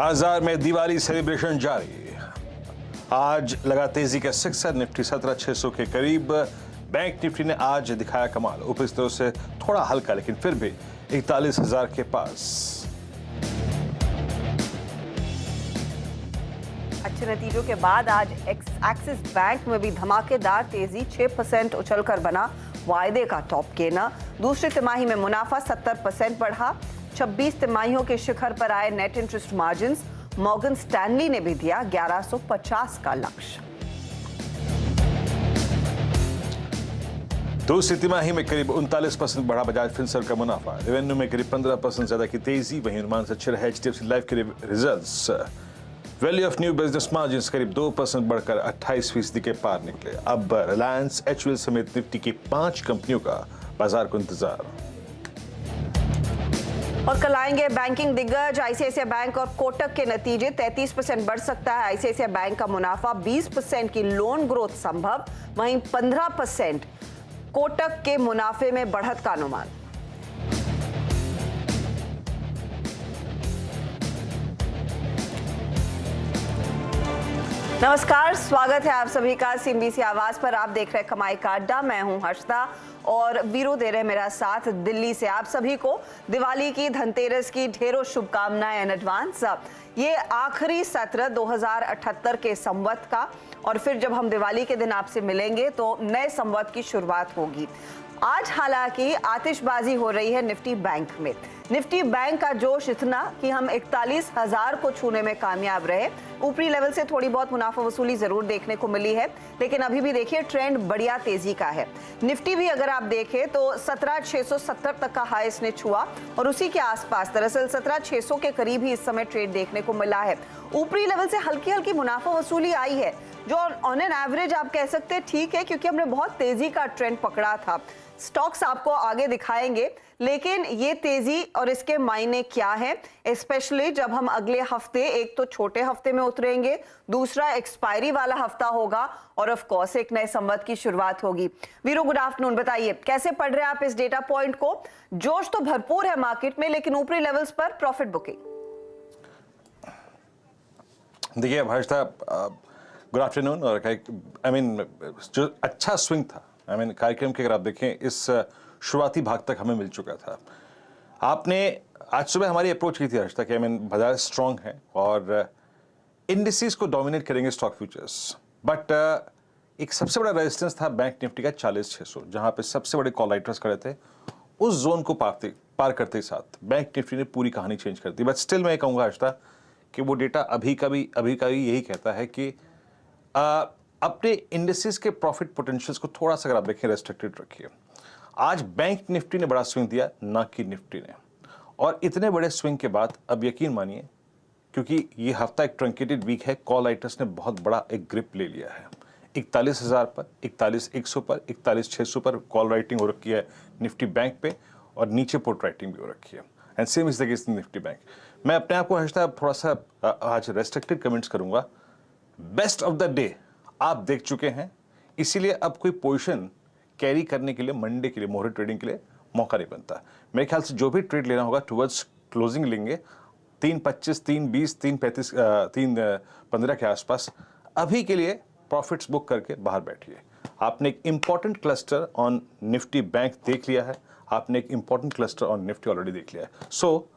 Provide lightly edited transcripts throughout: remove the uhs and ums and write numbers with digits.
बाजार में दिवाली सेलिब्रेशन जारी। आज लगा तेजी का सिक्सर, निफ्टी 17,600 के करीब। बैंक निफ्टी ने आज दिखाया कमाल, ऊपरी स्तरों से थोड़ा हल्का लेकिन फिर भी 41,000 के पास। अच्छे नतीजों के बाद आज एक्सिस बैंक में भी धमाकेदार तेजी, 6% उछलकर बना वायदे का टॉप गेनर। दूसरी तिमाही में मुनाफा 70% बढ़ा। 26 तिमाहियों के शिखर पर आए net interest margins. Morgan Stanley ने भी दिया 1150 का लक्ष्य। दूसरी तिमाही में करीब 39% बढ़ा बजाज फिनसर्व का मुनाफा। रेवेन्यू में करीब 15% ज्यादा की तेजी। वहीं अनुमान से अच्छे रहे एचडीएफसी लाइफ के results. Value of new business margins करीब 2% बढ़कर 28% के पार निकले। अब रिलायंस, एचयूएल समेत निफ्टी की 5 कंपनियों का बाजार को इंतजार। और कल आएंगे बैंकिंग दिग्गज आईसीआईसीआई बैंक और कोटक के नतीजे। 33% बढ़ सकता है आईसीआईसीआई बैंक का मुनाफा। 20% की लोन ग्रोथ संभव। वहीं 15% कोटक के मुनाफे में बढ़त का अनुमान। नमस्कार, स्वागत है आप सभी का सीएनबीसी आवाज पर। आप देख रहे हैं कमाई का अड्डा। मैं हूं हर्षदा और वीरू दे रहे मेरा साथ दिल्ली से। आप सभी को दिवाली की, धनतेरस की ढेरों शुभकामनाएं इन एडवांस। ये आखिरी सत्र 2078 के संवत का, और फिर जब हम दिवाली के दिन आपसे मिलेंगे तो नए संवत की शुरुआत होगी। आज हालांकि आतिशबाजी हो रही है निफ्टी बैंक में। निफ्टी बैंक का जोश इतना कि हम 41,000 को छूने में कामयाब रहे। ऊपरी लेवल से थोड़ी बहुत मुनाफा वसूली जरूर देखने को मिली है, लेकिन अभी भी देखिए ट्रेंड बढ़िया तेजी का है। निफ्टी भी अगर आप देखें तो 17,670 तक का हाई इसने छुआ और उसी के आसपास, दरअसल 17,600 के करीब ही इस समय ट्रेड देखने को मिला है। ऊपरी लेवल से हल्की हल्की मुनाफा वसूली आई है, जो ऑन एन एवरेज आप कह सकते हैं ठीक है, क्योंकि हमने बहुत तेजी का ट्रेंड पकड़ा था। स्टॉक्स आपको आगे दिखाएंगे, लेकिन ये तेजी और इसके मायने क्या है, स्पेशली जब हम अगले हफ्ते, एक तो छोटे हफ्ते में उतरेंगे, दूसरा एक्सपायरी वाला हफ्ता होगा और ऑफ कोर्स एक नए संवत की शुरुआत होगी। Veeru, good afternoon. बताइए कैसे पढ़ रहे हैं आप इस डेटा पॉइंट को? जोश तो भरपूर है मार्केट में, लेकिन ऊपरी लेवल्स पर प्रॉफिट बुकिंग। देखिए हर्षदा, गुड आफ्टरनून। और जो अच्छा स्विंग था, कार्यक्रम के अगर आप देखें, इस शुरुआती भाग तक हमें मिल चुका था। आपने आज सुबह हमारी अप्रोच की थी हर्षदा कि बाजार स्ट्रांग है और इंडिसेस को डोमिनेट करेंगे स्टॉक फ्यूचर्स। बट एक सबसे बड़ा रेजिस्टेंस था बैंक निफ्टी का 40,600, जहां पे सबसे बड़े कॉल राइटर्स खड़े थे। उस जोन को पार करते ही साथ बैंक निफ्टी ने पूरी कहानी चेंज कर दी। बट स्टिल मैं कहूँगा हर्षदा कि वो डेटा अभी का भी यही कहता है कि अपने इंडिसेस के प्रॉफिट पोटेंशियल्स को थोड़ा सा अगर आप देखें रेस्ट्रिक्टेड रखिए। आज बैंक निफ्टी ने बड़ा स्विंग दिया, ना कि निफ्टी ने। और इतने बड़े स्विंग के बाद अब यकीन मानिए, क्योंकि ये हफ्ता एक ट्रंकेटेड वीक है, कॉल राइटर्स ने बहुत बड़ा एक ग्रिप ले लिया है। 41,000 पर, 41,100 पर, 41,600 पर कॉल राइटिंग हो रखी है निफ्टी बैंक पे, और नीचे पुट राइटिंग भी हो रखी है। And same is the case Nifty bank. मैं अपने आप को हमेशा थोड़ा सा आज रेस्ट्रिक्टेड कमेंट्स करूंगा। बेस्ट ऑफ द डे आप देख चुके हैं, इसीलिए अब कोई पोजीशन कैरी करने के लिए, मंडे के लिए, मोहरे ट्रेडिंग के लिए मौका नहीं बनता। मेरे ख्याल से जो भी ट्रेड लेना होगा टुवर्ड्स क्लोजिंग लेंगे 3.25, 3.20, 3.35, 3.15 के आसपास। अभी के लिए प्रॉफिट्स बुक करके बाहर बैठिए। आपने एक important cluster on Nifty bank देख लिया है, आपने एक important cluster on Nifty already देख लिया है। सो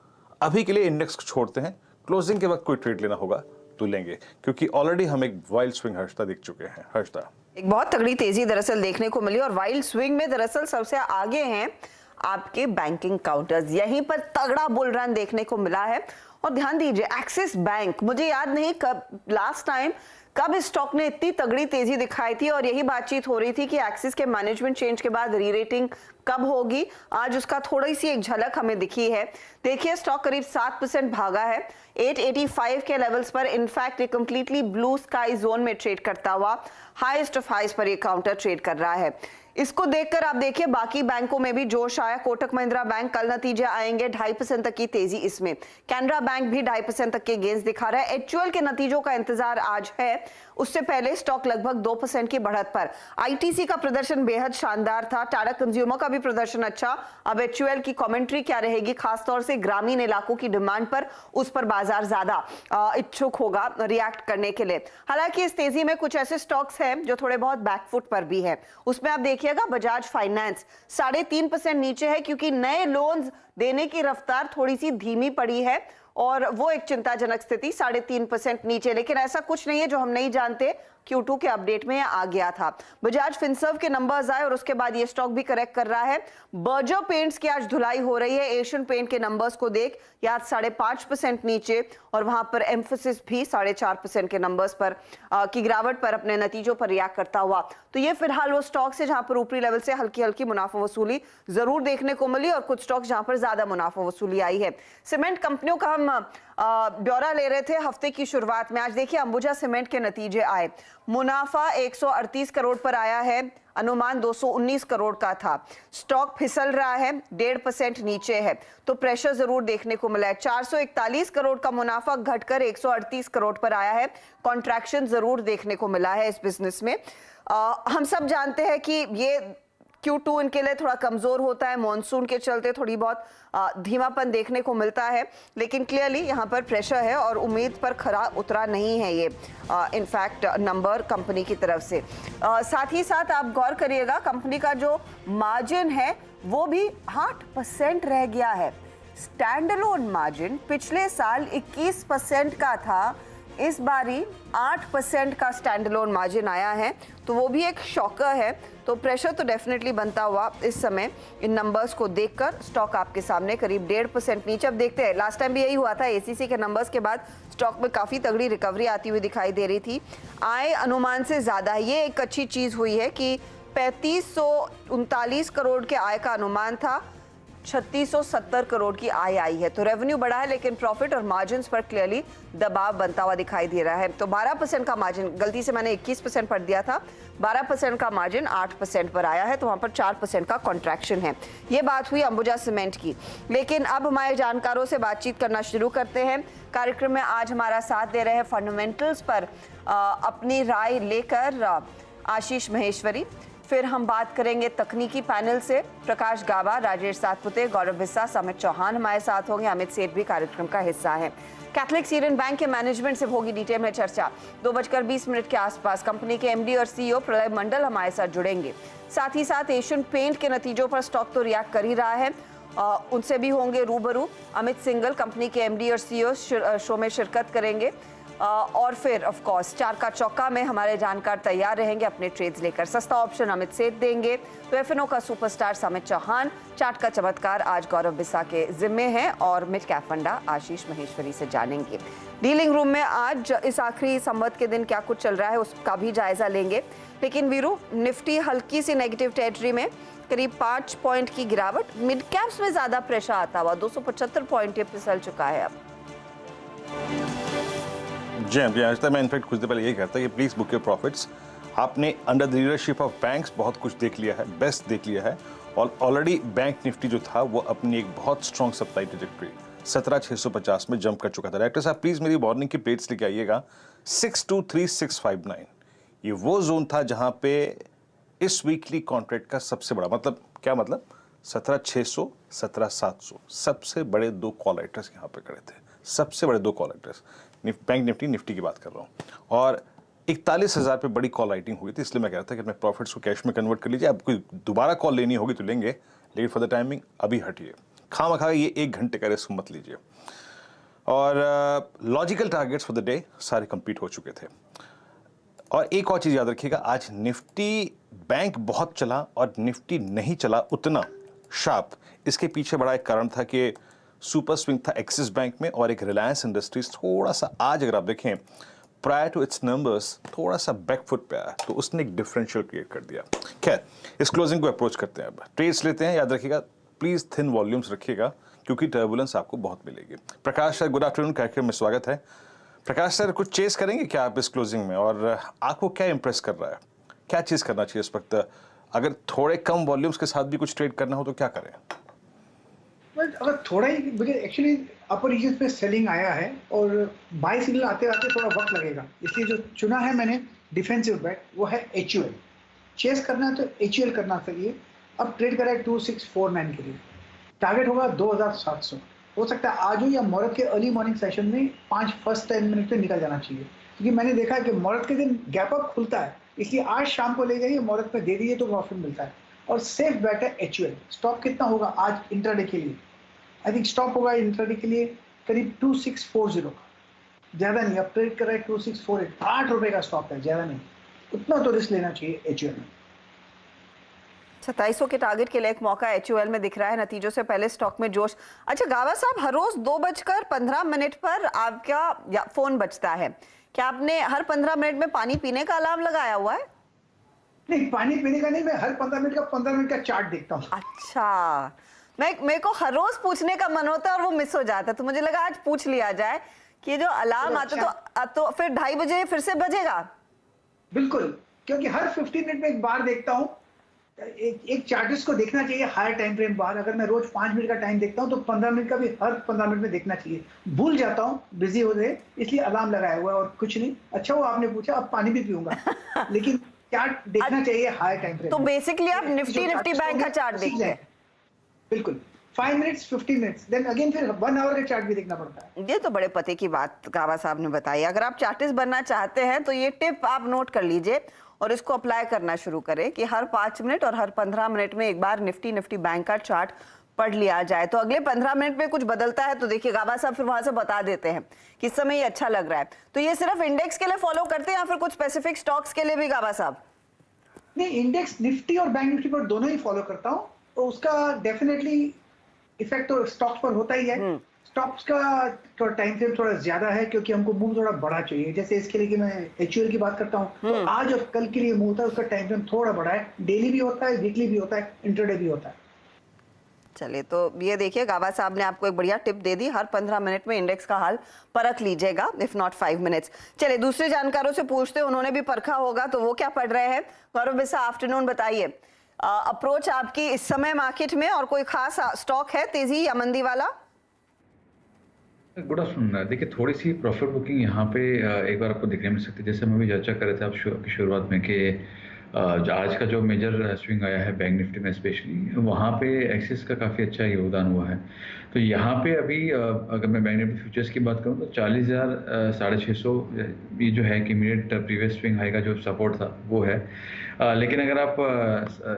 अभी के लिए इंडेक्स को छोड़ते हैं, क्लोजिंग के वक्त कोई ट्रेड लेना होगा तो लेंगे, क्योंकि ऑलरेडी हम एक वाइल्ड स्विंग हर्षदा देख चुके हैं। हर्षदा, एक बहुत तगड़ी तेजी दरअसल देखने को मिली, और वाइल्ड स्विंग में दरअसल सबसे आगे हैं आपके बैंकिंग काउंटर्स। यहीं पर तगड़ा बुल रन देखने को मिला है। और ध्यान दीजिए, एक्सिस बैंक, मुझे याद नहीं कब लास्ट टाइम कब इस स्टॉक ने इतनी तगड़ी तेजी दिखाई थी, और यही बातचीत हो रही थी कि एक्सिस के मैनेजमेंट चेंज के बाद री रेटिंग कब होगी। आज उसका थोड़ी सी एक झलक हमें दिखी है। देखिए स्टॉक करीब 7% भागा है 885 के लेवल्स पर। इनफैक्ट ये कंप्लीटली ब्लू स्काई जोन में ट्रेड करता हुआ हाईएस्ट ऑफ हाईस पर ये काउंटर ट्रेड कर रहा है। इसको देखकर आप देखिए बाकी बैंकों में भी जोश आया। कोटक महिंद्रा बैंक, कल नतीजे आएंगे, 2.5% तक की तेजी इसमें। कैनरा बैंक भी 2.5% तक के गेंस दिखा रहा है। एचयूएल के नतीजों का इंतजार आज है। उससे पहले स्टॉक लगभग 2% की बढ़त पर। आईटीसी का प्रदर्शन बेहद शानदार था, टाटा कंज्यूमर का भी प्रदर्शन अच्छा। अब एचयूएल की कमेंट्री क्या रहेगी, खासतौर से ग्रामीण इलाकों की डिमांड पर, उस पर बाजार ज्यादा इच्छुक होगा रिएक्ट करने के लिए। हालांकि इस तेजी में कुछ ऐसे स्टॉक्स हैं जो थोड़े बहुत बैकफुट पर भी है। उसमें आप देखिएगा बजाज फाइनेंस 3.5% नीचे है, क्योंकि नए लोन्स देने की रफ्तार थोड़ी सी धीमी पड़ी है और वो एक चिंताजनक स्थिति, 3.5% नीचे। लेकिन ऐसा कुछ नहीं है जो हम नहीं जानते, Q2 के अपडेट में आ गया था। बजाज फिनसर्व के नंबर्स आए और उसके बाद ये स्टॉक भी करेक्ट कर रहा है। बर्जर पेंट्स की आज धुलाई हो रही है। एशियन पेंट के नंबर्स को देख याद 5.5% नीचे, और वहां पर एम्फोसिस भी 4.5% के नंबर्स पर की गिरावट पर अपने नतीजों पर रिएक्ट करता हुआ। तो ये फिलहाल वो स्टॉक्स है जहां पर ऊपरी लेवल से हल्की हल्की मुनाफा वसूली जरूर देखने को मिली, और कुछ स्टॉक्स जहां पर ज्यादा मुनाफा वसूली आई है। सीमेंट कंपनियों का हम ब्यौरा ले रहे थे हफ्ते की शुरुआत में। आज देखिए अंबुजा सीमेंट के नतीजे आए। मुनाफा 138 करोड़ पर आया है, अनुमान 219 करोड़ का था। स्टॉक फिसल रहा है, 1.5% नीचे है, तो प्रेशर जरूर देखने को मिला है। 441 करोड़ का मुनाफा घटकर 138 करोड़ पर आया है। कॉन्ट्रैक्शन जरूर देखने को मिला है इस बिजनेस में। हम सब जानते हैं कि ये Q2 इनके लिए थोड़ा कमजोर होता है, मॉनसून के चलते थोड़ी बहुत धीमापन देखने को मिलता है, लेकिन क्लियरली यहाँ पर प्रेशर है और उम्मीद पर खरा उतरा नहीं है ये इनफैक्ट नंबर कंपनी की तरफ से। साथ ही साथ आप गौर करिएगा कंपनी का जो मार्जिन है वो भी 8% रह गया है। स्टैंडअलोन मार्जिन पिछले साल 21% का था, इस बारी 8% का स्टैंडअलोन मार्जिन आया है, तो वो भी एक शॉकर है। तो प्रेशर तो डेफिनेटली बनता हुआ इस समय इन नंबर्स को देखकर। स्टॉक आपके सामने करीब 1.5% नीचे। अब देखते हैं, लास्ट टाइम भी यही हुआ था, एसीसी के नंबर्स के बाद स्टॉक में काफी तगड़ी रिकवरी आती हुई दिखाई दे रही थी। आय अनुमान से ज्यादा है, ये एक अच्छी चीज हुई है कि 3539 करोड़ के आय का अनुमान था, 3670 करोड़ की आय आई है। तो रेवेन्यू बढ़ा है, लेकिन प्रॉफिट और मार्जिन्स पर क्लियरली दबाव बनता हुआ दिखाई दे रहा है। तो 12% का मार्जिन, गलती से मैंने 21% पढ़ दिया था, 12% का मार्जिन 8% पर आया है, तो वहां पर 4% का कॉन्ट्रैक्शन है। ये बात हुई अंबुजा सीमेंट की। लेकिन अब हमारे जानकारों से बातचीत करना शुरू करते हैं। कार्यक्रम में आज हमारा साथ दे रहे हैं फंडामेंटल्स पर अपनी राय लेकर आशीष महेश्वरी। फिर हम बात करेंगे तकनीकी पैनल से, प्रकाश गाबा, राजेश सातपुते, गौरव बिस्सा, समित चौहान हमारे साथ होंगे। अमित सेठ भी कार्यक्रम का हिस्सा है। कैथलिक सीरियन बैंक के मैनेजमेंट से होगी डिटेल में चर्चा। 2:20 के आसपास कंपनी के एमडी और सीईओ प्रलय मंडल हमारे साथ जुड़ेंगे। साथ ही साथ एशियन पेंट के नतीजों पर स्टॉक तो रिएक्ट कर ही रहा है, उनसे भी होंगे रूबरू। अमित सिंगल कंपनी के एमडी और सीईओ शो में शिरकत करेंगे। और फिर ऑफ कोर्स 4 का चौका में हमारे जानकार तैयार रहेंगे अपने ट्रेड्स लेकर। सस्ता ऑप्शन अमित सेठ देंगे, तो एफएनओ का सुपरस्टार समित चौहान, चार्ट का चमत्कार आज गौरव बिस्सा के जिम्मे हैं, और मिड कैप फंडा आशीष महेश्वरी से जानेंगे। डीलिंग रूम में आज इस आखिरी संवत के दिन क्या कुछ चल रहा है उसका भी जायजा लेंगे। लेकिन वीरू, निफ्टी हल्की सी नेगेटिव टेरिटरी में, करीब 5 पॉइंट की गिरावट। मिड कैप्स में ज्यादा प्रेशर आता हुआ 275 पॉइंट फिसल चुका है अब। जी हाँ, आज तक मैं इनफैक्ट कुछ देर पहले यही कहता कि प्लीज बुक योर प्रॉफिट्स। आपने under the leadership of banks बहुत कुछ देख लिया है, बेस्ट देख लिया है, और ऑलरेडी बैंक निफ्टी जो था वो अपनी एक बहुत स्ट्रॉन्ग सप्लाई ट्रैजेक्टरी 17,650 में जंप कर चुका था। डायरेक्टर साहब प्लीज मेरी मॉर्निंग की प्लेट्स लेके आइएगा। 623659 ये वो जोन था जहां पे इस वीकली कॉन्ट्रैक्ट का सबसे बड़ा, मतलब क्या मतलब, 17,600 17,700 सबसे बड़े 2 कॉल राइटर्स यहाँ पे खड़े थे, सबसे बड़े 2 कॉल राइटर्स। बैंक निफ्टी की बात कर रहा हूँ, और 41,000 पे बड़ी कॉल राइटिंग हुई थी। इसलिए मैं कह रहा था कि अपने प्रॉफिट्स को कैश में कन्वर्ट कर लीजिए। अब कोई दोबारा कॉल लेनी होगी तो लेंगे, लेकिन फॉर द टाइमिंग अभी हटिए, खामखा ये 1 घंटे का रिस्क मत लीजिए। और logical targets for the day सारे कंप्लीट हो चुके थे। और एक और चीज़ याद रखिएगा, आज निफ्टी बैंक बहुत चला और निफ्टी नहीं चला उतना शार्प। इसके पीछे बड़ा एक कारण था कि सुपर स्विंग था एक्सिस बैंक में, और एक रिलायंस इंडस्ट्रीज थोड़ा सा, आज अगर आप देखें प्रायर टू इट्स नंबर्स थोड़ा सा बैकफुट पे आया, तो उसने एक डिफरेंशियल क्रिएट कर दिया। खैर, इस क्लोजिंग को अप्रोच करते हैं, अब ट्रेड्स लेते हैं। याद रखिएगा प्लीज थिन वॉल्यूम्स रखिएगा, क्योंकि टर्बुलेंस आपको बहुत मिलेगी। प्रकाश सर, गुड आफ्टरनून, कार्यक्रम में स्वागत है। प्रकाश सर, कुछ चेस करेंगे क्या आप इस क्लोजिंग में, और आपको क्या इंप्रेस कर रहा है, क्या चीज करना चाहिए इस वक्त? अगर थोड़े कम वॉल्यूम्स के साथ भी कुछ ट्रेड करना हो तो क्या करें? बट अगर थोड़ा ही मुझे एक्चुअली अपर रीजन पे सेलिंग आया है और बाय सिग्नल आते आते थोड़ा वक्त लगेगा, इसलिए जो चुना है मैंने डिफेंसिव बैट वो है HUL। चेस करना है तो HUL करना चाहिए। अब ट्रेड करा है 2649 के लिए, टारगेट होगा 2700। हो सकता है आज हो या मुहूर्त के अर्ली मॉर्निंग सेशन में 5 फर्स्ट 10 मिनट में निकल जाना चाहिए, क्योंकि मैंने देखा है कि मुहूर्त के दिन गैप अप खुलता है, इसलिए आज शाम को ले जाइए, मुहूर्त में दे दीजिए तो प्रॉफिट मिलता है। और सेफ बैट है HUL। स्टॉप कितना होगा आज इंट्राडे के लिए? आई थिंक स्टॉप होगा इंट्राडे के लिए करीब 2640 का, ज्यादा नहीं। अब ट्रेड कर रहा है 2648, 8 रुपए का स्टॉप है, ज्यादा नहीं। उतना तो रिस्क लेना चाहिए HUL में। 2700 के टारगेट के लिए एक मौका HUL में दिख रहा है, नतीजों से पहले स्टॉक में जोश। अच्छा गावा साहब, हर रोज 2:15 पर आपका फोन बजता है, क्या आपने हर 15 मिनट में पानी पीने का अलार्म लगाया हुआ है? नहीं, पानी पीने का नहीं, मैं हर 15 मिनट का चार्ट देखता हूँ। अच्छा, मेरे को हर रोज पूछने का मन होता है और वो मिस हो जाता है, तो मुझे लगा आज पूछ लिया जाए कि ये जो अलार्म आता तो फिर 2:30 बजे फिर से बजेगा। बिल्कुल, क्योंकि हर 15 मिनट में एक बार देखता हूँ। एक चार्टिस्ट को देखना चाहिए हायर टाइम फ्रेम बार। अगर मैं रोज 5 मिनट का टाइम देखता हूँ तो 15 मिनट का भी हर 15 मिनट में देखना चाहिए। भूल जाता हूँ, बिजी हो गए, इसलिए अलार्म लगाया हुआ है और कुछ नहीं। अच्छा वो आपने पूछा, अब पानी भी पीऊंगा लेकिन चार्ट देखना चाहिए हायर टाइम फ्रेम। तो बेसिकली आप निफ्टी बैंक का चार्ट देखते हैं? बिल्कुल, 5 मिनट्स 15 मिनट्स, देन अगेन फिर 1 आवर का चार्ट भी देखना पड़ता है। ये तो बड़े पते की बात गावा साहब ने बताई। अगर आप चार्टिस्ट बनना चाहते हैं तो ये टिप आप नोट कर लीजिए और इसको अप्लाई करना शुरू करें कि हर 5 मिनट और हर 15 मिनट में एक बार निफ्टी बैंक का चार्ट पढ़ लिया जाए। तो अगले 15 मिनट में कुछ बदलता है तो देखिए गावा साहब फिर वहां से बता देते हैं कि इस समय ये अच्छा लग रहा है। तो ये सिर्फ इंडेक्स के लिए फॉलो करते हैं या फिर कुछ स्पेसिफिक स्टॉक्स के लिए भी गावा साहब? नहीं, इंडेक्स निफ्टी और बैंक निफ्टी पर दोनों ही फॉलो करता हूँ, तो उसका डेफिनेटली इफेक्ट तो स्टॉक्स पर होता ही है। स्टॉक्स का थोड़ा टाइम फ्रेम थोड़ा ज्यादा है क्योंकि हमको मूव थोड़ा बड़ा चाहिए। जैसे इसके लिए कि मैं HUL की बात करता हूँ तो आज और कल के लिए मूव होता है, उसका टाइम फ्रेम थोड़ा बड़ा है। डेली भी होता है, वीकली भी होता है, इंटरडे भी होता है। चलिए, तो ये देखिए गावा साहब ने आपको एक बढ़िया टिप दे दी, हर 15 मिनट में इंडेक्स का हाल परख लीजिएगा, इफ नॉट 5 मिनट्स। चलिए दूसरे जानकारों से पूछते हैं, उन्होंने भी परखा होगा, तो वो क्या पढ़ रहे हैं। गौरव बिस्सा, आफ्टरनून, बताइए अप्रोच आपकी इस समय मार्केट में और कोई खास स्टॉक है तेजी या मंदी वाला? Good afternoon. देखिए थोड़ी सी प्रॉफिट बुकिंग यहाँ पे एक बार आपको दिखने मिल सकती है। जैसे हम अभी चर्चा कर रहे थे आप शुरुआत में कि आज का जो मेजर स्विंग आया है बैंक निफ्टी में स्पेशली, वहाँ पे एक्सिस का काफ़ी अच्छा योगदान हुआ है। तो यहाँ पे अभी अगर मैं बैंक निफ्टी फ्यूचर्स की बात करूँ तो 40,650 ये जो है कि इमीडिएट प्रीवियस स्विंग हाई का जो सपोर्ट था वो है। लेकिन अगर आप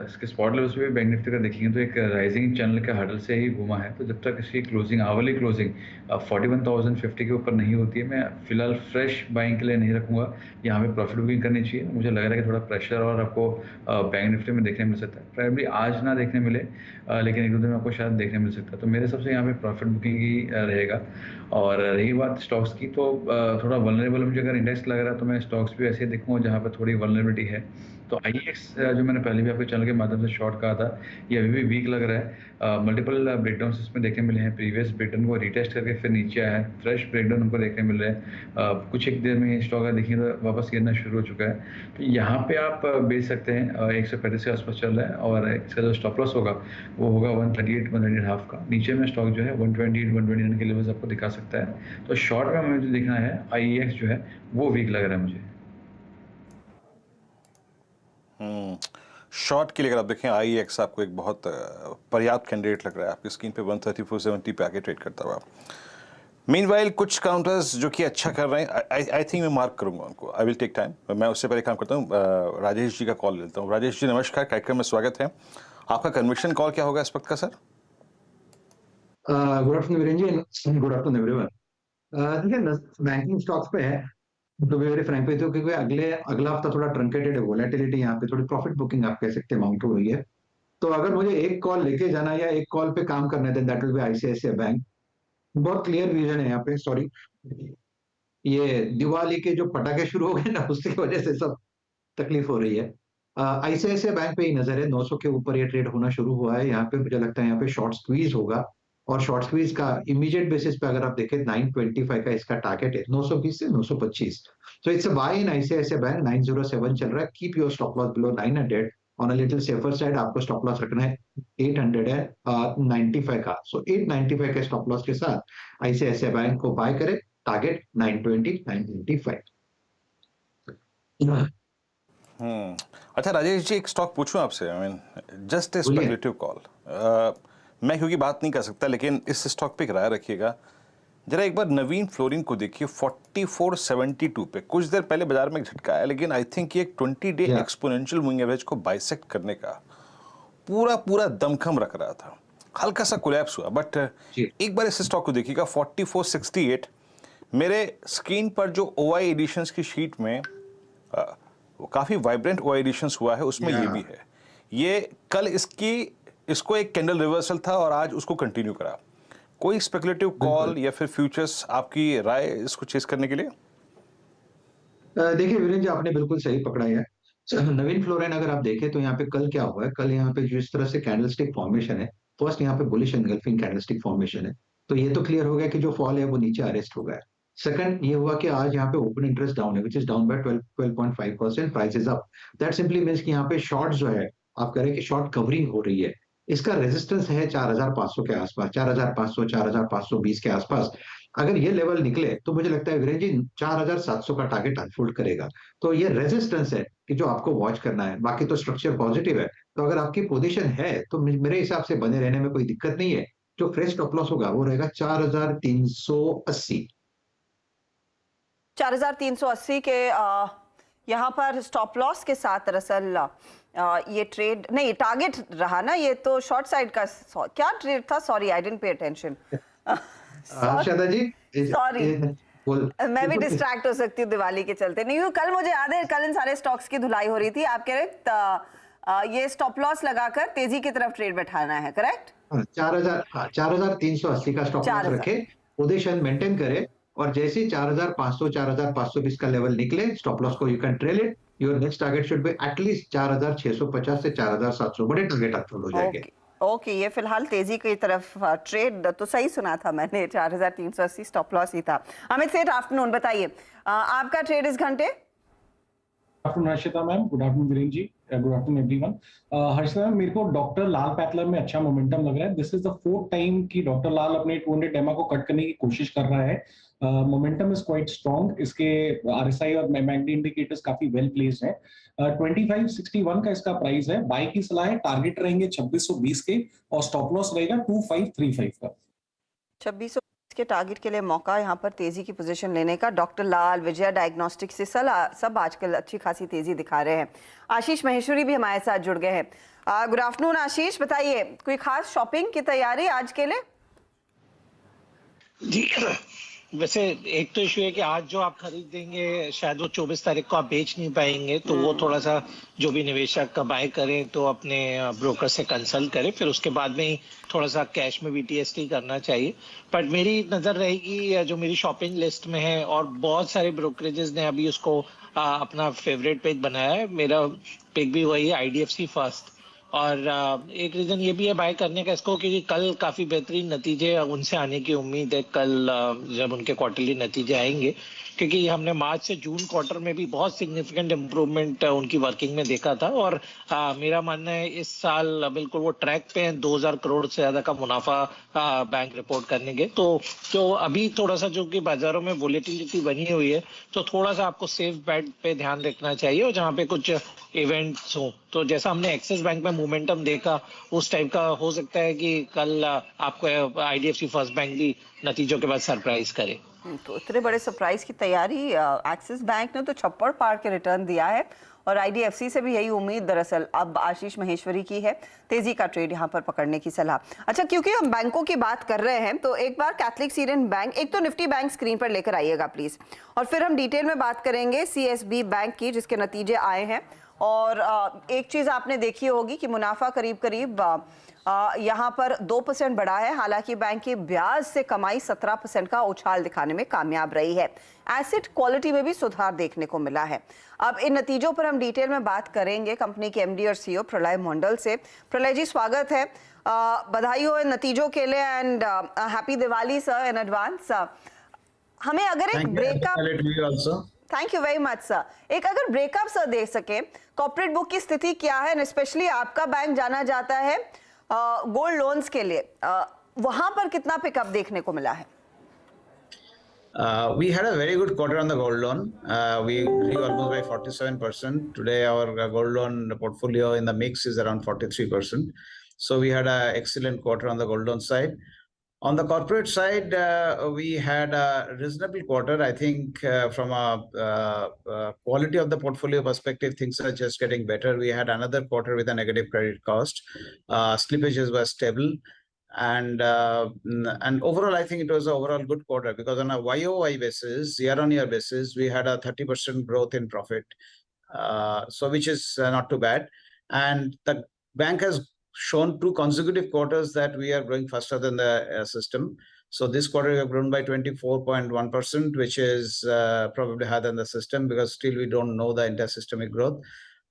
इसके स्पॉट लेवल्स पे भी बैंक निफ्टी का देखेंगे तो एक राइजिंग चैनल के हर्डल से ही घूमा है। तो जब तक इसकी क्लोजिंग आवली क्लोजिंग 41,050 के ऊपर नहीं होती है, मैं फिलहाल फ्रेश बाइंग के लिए नहीं रखूँगा। यहाँ पे प्रॉफिट बुकिंग करनी चाहिए। मुझे लग रहा है कि थोड़ा प्रेशर और आपको बैंक निफ्टी में देखने मिल सकता है। प्राइमली आज ना देखने मिले लेकिन 1-2 दिन में आपको शायद देखने मिल सकता है। तो मेरे हिसाब से यहाँ पे प्रॉफिट बुकिंग ही रहेगा। और रही बात स्टॉक्स की, तो थोड़ा वल्नरेबल मुझे अगर इंडेक्स लग रहा है तो मैं स्टॉक्स भी ऐसे देखूँगा जहाँ पर थोड़ी वल्नरेबिलिटी है। तो IEX जो मैंने पहले भी आपके चैनल के माध्यम से शॉर्ट कहा था, ये अभी भी वीक लग रहा है। मल्टीपल ब्रेकडाउन इसमें देखने मिले हैं। प्रीवियस ब्रेकडाउन को रिटेस्ट करके फिर नीचे आया है, फ्रेश ब्रेकडाउन हमको देखने मिल रहा है। कुछ एक देर में स्टॉक देखिए तो वापस गिरना शुरू हो चुका है। तो यहाँ पे आप बेच सकते हैं। 135 के आसपास चल रहा है और इसका जो स्टॉप लॉस होगा वो होगा 138-138.5 का। नीचे में स्टॉक जो है 128-129 के लेवल्स आपको दिखा सकता है। तो शॉर्ट में हमें जो देखना है IEX जो है वो वीक लग रहा है मुझे। शॉर्ट के लिए अगर आप देखें IEX आपको एक बहुत पर्याप्त कैंडिडेट लग रहा है। आपकी स्क्रीन पे 134.70 पे आके ट्रेड करता हुआ। मीनवाइल कुछ काउंटर्स जो कि अच्छा कर रहे हैं, आई थिंक मैं मार्क करूंगा उनको। I will take time. मैं उससे पहले काम करता हूँ, राजेश जी का कॉल लेता हूँ। राजेश जी नमस्कार, कार्यक्रम में स्वागत है। आपका कन्विक्शन कॉल क्या होगा इस वक्त का sir? Good afternoon Virendra ji, good afternoon everyone. देखिए बैंकिंग स्टॉक्स पे है तो वेरी फ्रैंक विद यू, क्योंकि अगला हफ्ता थोड़ा ट्रंकेटेड है, वोलेटिलिटी यहाँ पे थोड़ी प्रॉफिट बुकिंग आप कह सकते हैं माउंट हो रही है। तो अगर मुझे एक कॉल लेके जाना या एक कॉल पे काम करना है that will B ICICI bank. बहुत क्लियर रीजन है यहाँ पे, सॉरी ये दिवाली के जो पटाखे शुरू हो गए ना उसकी वजह से सब तकलीफ हो रही है। ICICI बैंक पे ही नजर है, 900 के ऊपर ये ट्रेड होना शुरू हुआ है। यहाँ पे मुझे लगता है यहाँ पे शॉर्ट स्क्वीज होगा और शॉर्ट स्क्वीज का इमीडिएट बेसिस पे अगर आप देखें 925 का इसका टारगेट है, 920 से 925। तो it's a buy in ICICI bank. 907 चल रहा है। Keep your stop loss below 900 on a little safer side आपको स्टॉप लॉस रखना है 895 का। सो 895 के स्टॉप लॉस के साथ आईसीआईसीआई बैंक को बाय करें, टारगेट 920 925। अच्छा राजेश जी, एक स्टॉक पूछूं आपसे, आई मीन जस्ट ए बोलिए। Speculative call. मैं क्योंकि बात नहीं कर सकता, लेकिन इस स्टॉक पे एक राय रखिएगा। जरा एक बार नवीन फ्लोरिन को देखिए 4472 पे कुछ देर पहले बाजार में झटका आया, लेकिन आई थिंक ये 20 day Yeah. Exponential moving average को बाइसेक्ट करने का पूरा दमखम रख रहा था। हल्का सा कोलैप्स हुआ, बट जी। एक बार इस स्टॉक को देखिएगा 4468। मेरे स्क्रीन पर जो ओआई एडिशंस की शीट में वो काफी वाइब्रेंट ओआई एडिशंस हुआ है, उसमें ये Yeah. भी है। ये कल इसको एक कैंडल रिवर्सल था और आज उसको कंटिन्यू करा। कोई स्पेकुलेटिव कॉल या फिर फ्यूचर्स, आपकी राय इसको चेस करने के लिए? देखिए वीरेंद्र जी, आपने बिल्कुल सही पकड़ा है। नवीन फ्लोराइन अगर आप देखें तो यहाँ पे कल क्या हुआ है, कल यहाँ पे जिस तरह से कैंडलस्टिक फॉर्मेशन है, फर्स्ट यहाँ पे बुलिश एनगल्फिंग कैंडलस्टिक फॉर्मेशन है, तो ये तो क्लियर हो गया कि जो फॉल है वो नीचे अरेस्ट हो गया है। सेकंड ये हुआ कि आज यहाँ पे ओपन इंटरेस्ट डाउन है, which is down by 12.5%, price is up. That simply means कि यहाँ पे शॉर्ट जो है, आप कह रहे हैं कि शॉर्ट कवरिंग हो रही है। इसका रेजिस्टेंस है 4500 के आसपास, 4500 4520 के आसपास। अगर ये लेवल निकले तो मुझे लगता है वीरेंद्र जी 4700 का टारगेट अनफोल्ड करेगा। तो ये रेजिस्टेंस है कि जो आपको वॉच करना है। बाकी तो स्ट्रक्चर पॉजिटिव है, तो अगर आपकी पोजीशन है तो मेरे हिसाब से बने रहने में कोई दिक्कत नहीं है। जो फ्रेश स्टॉप लॉस होगा वो रहेगा 4380। 4380 के यहाँ पर स्टॉप लॉस के साथ दरअसल ये ट्रेड नहीं, टारगेट रहा ना, ये तो शॉर्ट साइड का क्या ट्रेड था? Sorry, I didn't pay attention. Shada ji sorry, बोल। मैं भी डिस्ट्रैक्ट हो सकती हूँ दिवाली के चलते। नहीं, कल मुझे याद है, कल इन सारे स्टॉक्स की धुलाई हो रही थी। आप कह रहे ये स्टॉप लॉस लगाकर तेजी की तरफ ट्रेड बैठाना है, करेक्ट? 4380 का स्टॉप लॉस रखे, पोजीशन मेंटेन करे, और जैसे ही 4500 4520 का लेवल निकले स्टॉप लॉस को you can trail it. Your next target should be at least 4650 से 4700, बड़े टारगेट आप हो जाएंगे। ओके, ये फिलहाल तेजी की तरफ ट्रेड, तो सही सुना था मैंने, 4380 स्टॉप लॉस ही था। अमित सेठ, आफ्टरनून, बताइए आपका ट्रेड इस घंटे? Good afternoon Harshita ma'am, good afternoon Virendra ji, good afternoon everyone. Harshita ma'am, मेरे को डॉक्टर लाल पैथलर में अच्छा मोमेंटम लग रहा है। This is the fourth time कि डॉक्टर लाल अपने 200 डेमा को कट करने की कोशिश कर रहा है। Momentum is quite strong. इसके आरएसआई और मैकडी इंडिकेटर्स काफी वेल प्लेस्ड हैं। 2561 का इसका प्राइस है। बाय की सलाह है, टारगेट रहेंगे 2620 के और स्टॉप लॉस रहेगा 2535 का। 2600 के टारगेट के लिए मौका यहाँ पर तेजी की पोजीशन लेने का। डॉक्टर लाल, विजया डायग्नोस्टिक्स से सब आजकल अच्छी खासी तेजी दिखा रहे हैं। आशीष महेश्वरी भी हमारे साथ जुड़ गए हैं। गुड आफ्टरनून आशीष, बताइए कोई खास शॉपिंग की तैयारी आज के लिए? जी, वैसे एक तो इशू है कि आज जो आप खरीदेंगे शायद वो 24 तारीख को आप बेच नहीं पाएंगे, तो वो थोड़ा सा जो भी निवेशक बाय करें तो अपने ब्रोकर से कंसल्ट करें, फिर उसके बाद में ही थोड़ा सा कैश में BTST करना चाहिए। बट मेरी नज़र रहेगी जो मेरी शॉपिंग लिस्ट में है, और बहुत सारे ब्रोकरेजेस ने अभी उसको अपना फेवरेट पिक बनाया है। मेरा पिक भी वही है, IDFC फर्स्ट। और एक रीजन ये भी है बाय करने का इसको, क्योंकि कल काफी बेहतरीन नतीजे उनसे आने की उम्मीद है। कल जब उनके क्वार्टरली नतीजे आएंगे, क्योंकि हमने मार्च से जून क्वार्टर में भी बहुत सिग्निफिकेंट इम्प्रूवमेंट उनकी वर्किंग में देखा था। और मेरा मानना है इस साल बिल्कुल वो ट्रैक पे हैं, 2000 करोड़ से ज्यादा का मुनाफा बैंक रिपोर्ट करने के। तो अभी थोड़ा सा जो कि बाजारों में वोलेटिलिटी बनी हुई है, तो थोड़ा सा आपको सेफ बेट पे ध्यान रखना चाहिए, और जहाँ पे कुछ इवेंट्स हो, तो जैसा हमने एक्सिस बैंक में मोमेंटम देखा उस टाइप का हो सकता है कि कल आपको IDFC फर्स्ट बैंक भी नतीजों के बाद सरप्राइज करे। तो इतने बड़े सरप्राइज की तैयारी एक्सिस बैंक ने तो छप्पड़ पार के रिटर्न दिया है, और IDFC से भी यही उम्मीद दरअसल अब आशीष महेश्वरी की है, तेजी का ट्रेड यहाँ पर पकड़ने की सलाह। अच्छा, क्योंकि हम बैंकों की बात कर रहे हैं तो एक बार कैथलिक सीरियन बैंक, एक तो निफ्टी बैंक स्क्रीन पर लेकर आइएगा प्लीज, और फिर हम डिटेल में बात करेंगे CSB बैंक की, जिसके नतीजे आए हैं। और एक चीज आपने देखी होगी कि मुनाफा करीब करीब यहाँ पर 2% बढ़ा है, हालांकि बैंक की ब्याज से कमाई 17% का उछाल दिखाने में कामयाब रही है। एसेट क्वालिटी में भी सुधार देखने को मिला है। अब इन नतीजों पर हम डिटेल में बात करेंगे कंपनी के MD और CEO प्रलय मंडल से। प्रलय जी, स्वागत है, बधाई हो इन नतीजों के लिए, and happy Diwali sir in advance. हमें अगर एक breakup, thank you very much sir. एक अगर ब्रेकअप सर दे सके, कॉर्पोरेट बुक की स्थिति क्या है, स्पेशली आपका बैंक जाना जाता है गोल्ड लोन्स के लिए, वहां पर कितना पिकअप देखने को मिला है? We had a very good quarter on the gold loan. We grew almost by 47%. Today, our gold loan portfolio in the mix is around 43%. So we had an excellent quarter on the gold loan side. On the corporate side, we had a reasonable quarter. I think from a quality of the portfolio perspective, things are just getting better. We had another quarter with a negative credit cost. Slippages were stable. And overall, I think it was an overall good quarter because on a YOY basis, year-on-year basis, we had a 30% growth in profit. So which is not too bad. And the bank has shown 2 consecutive quarters that we are growing faster than the system. So this quarter we have grown by 24.1%, which is probably higher than the system because still we don't know the inter-systemic growth.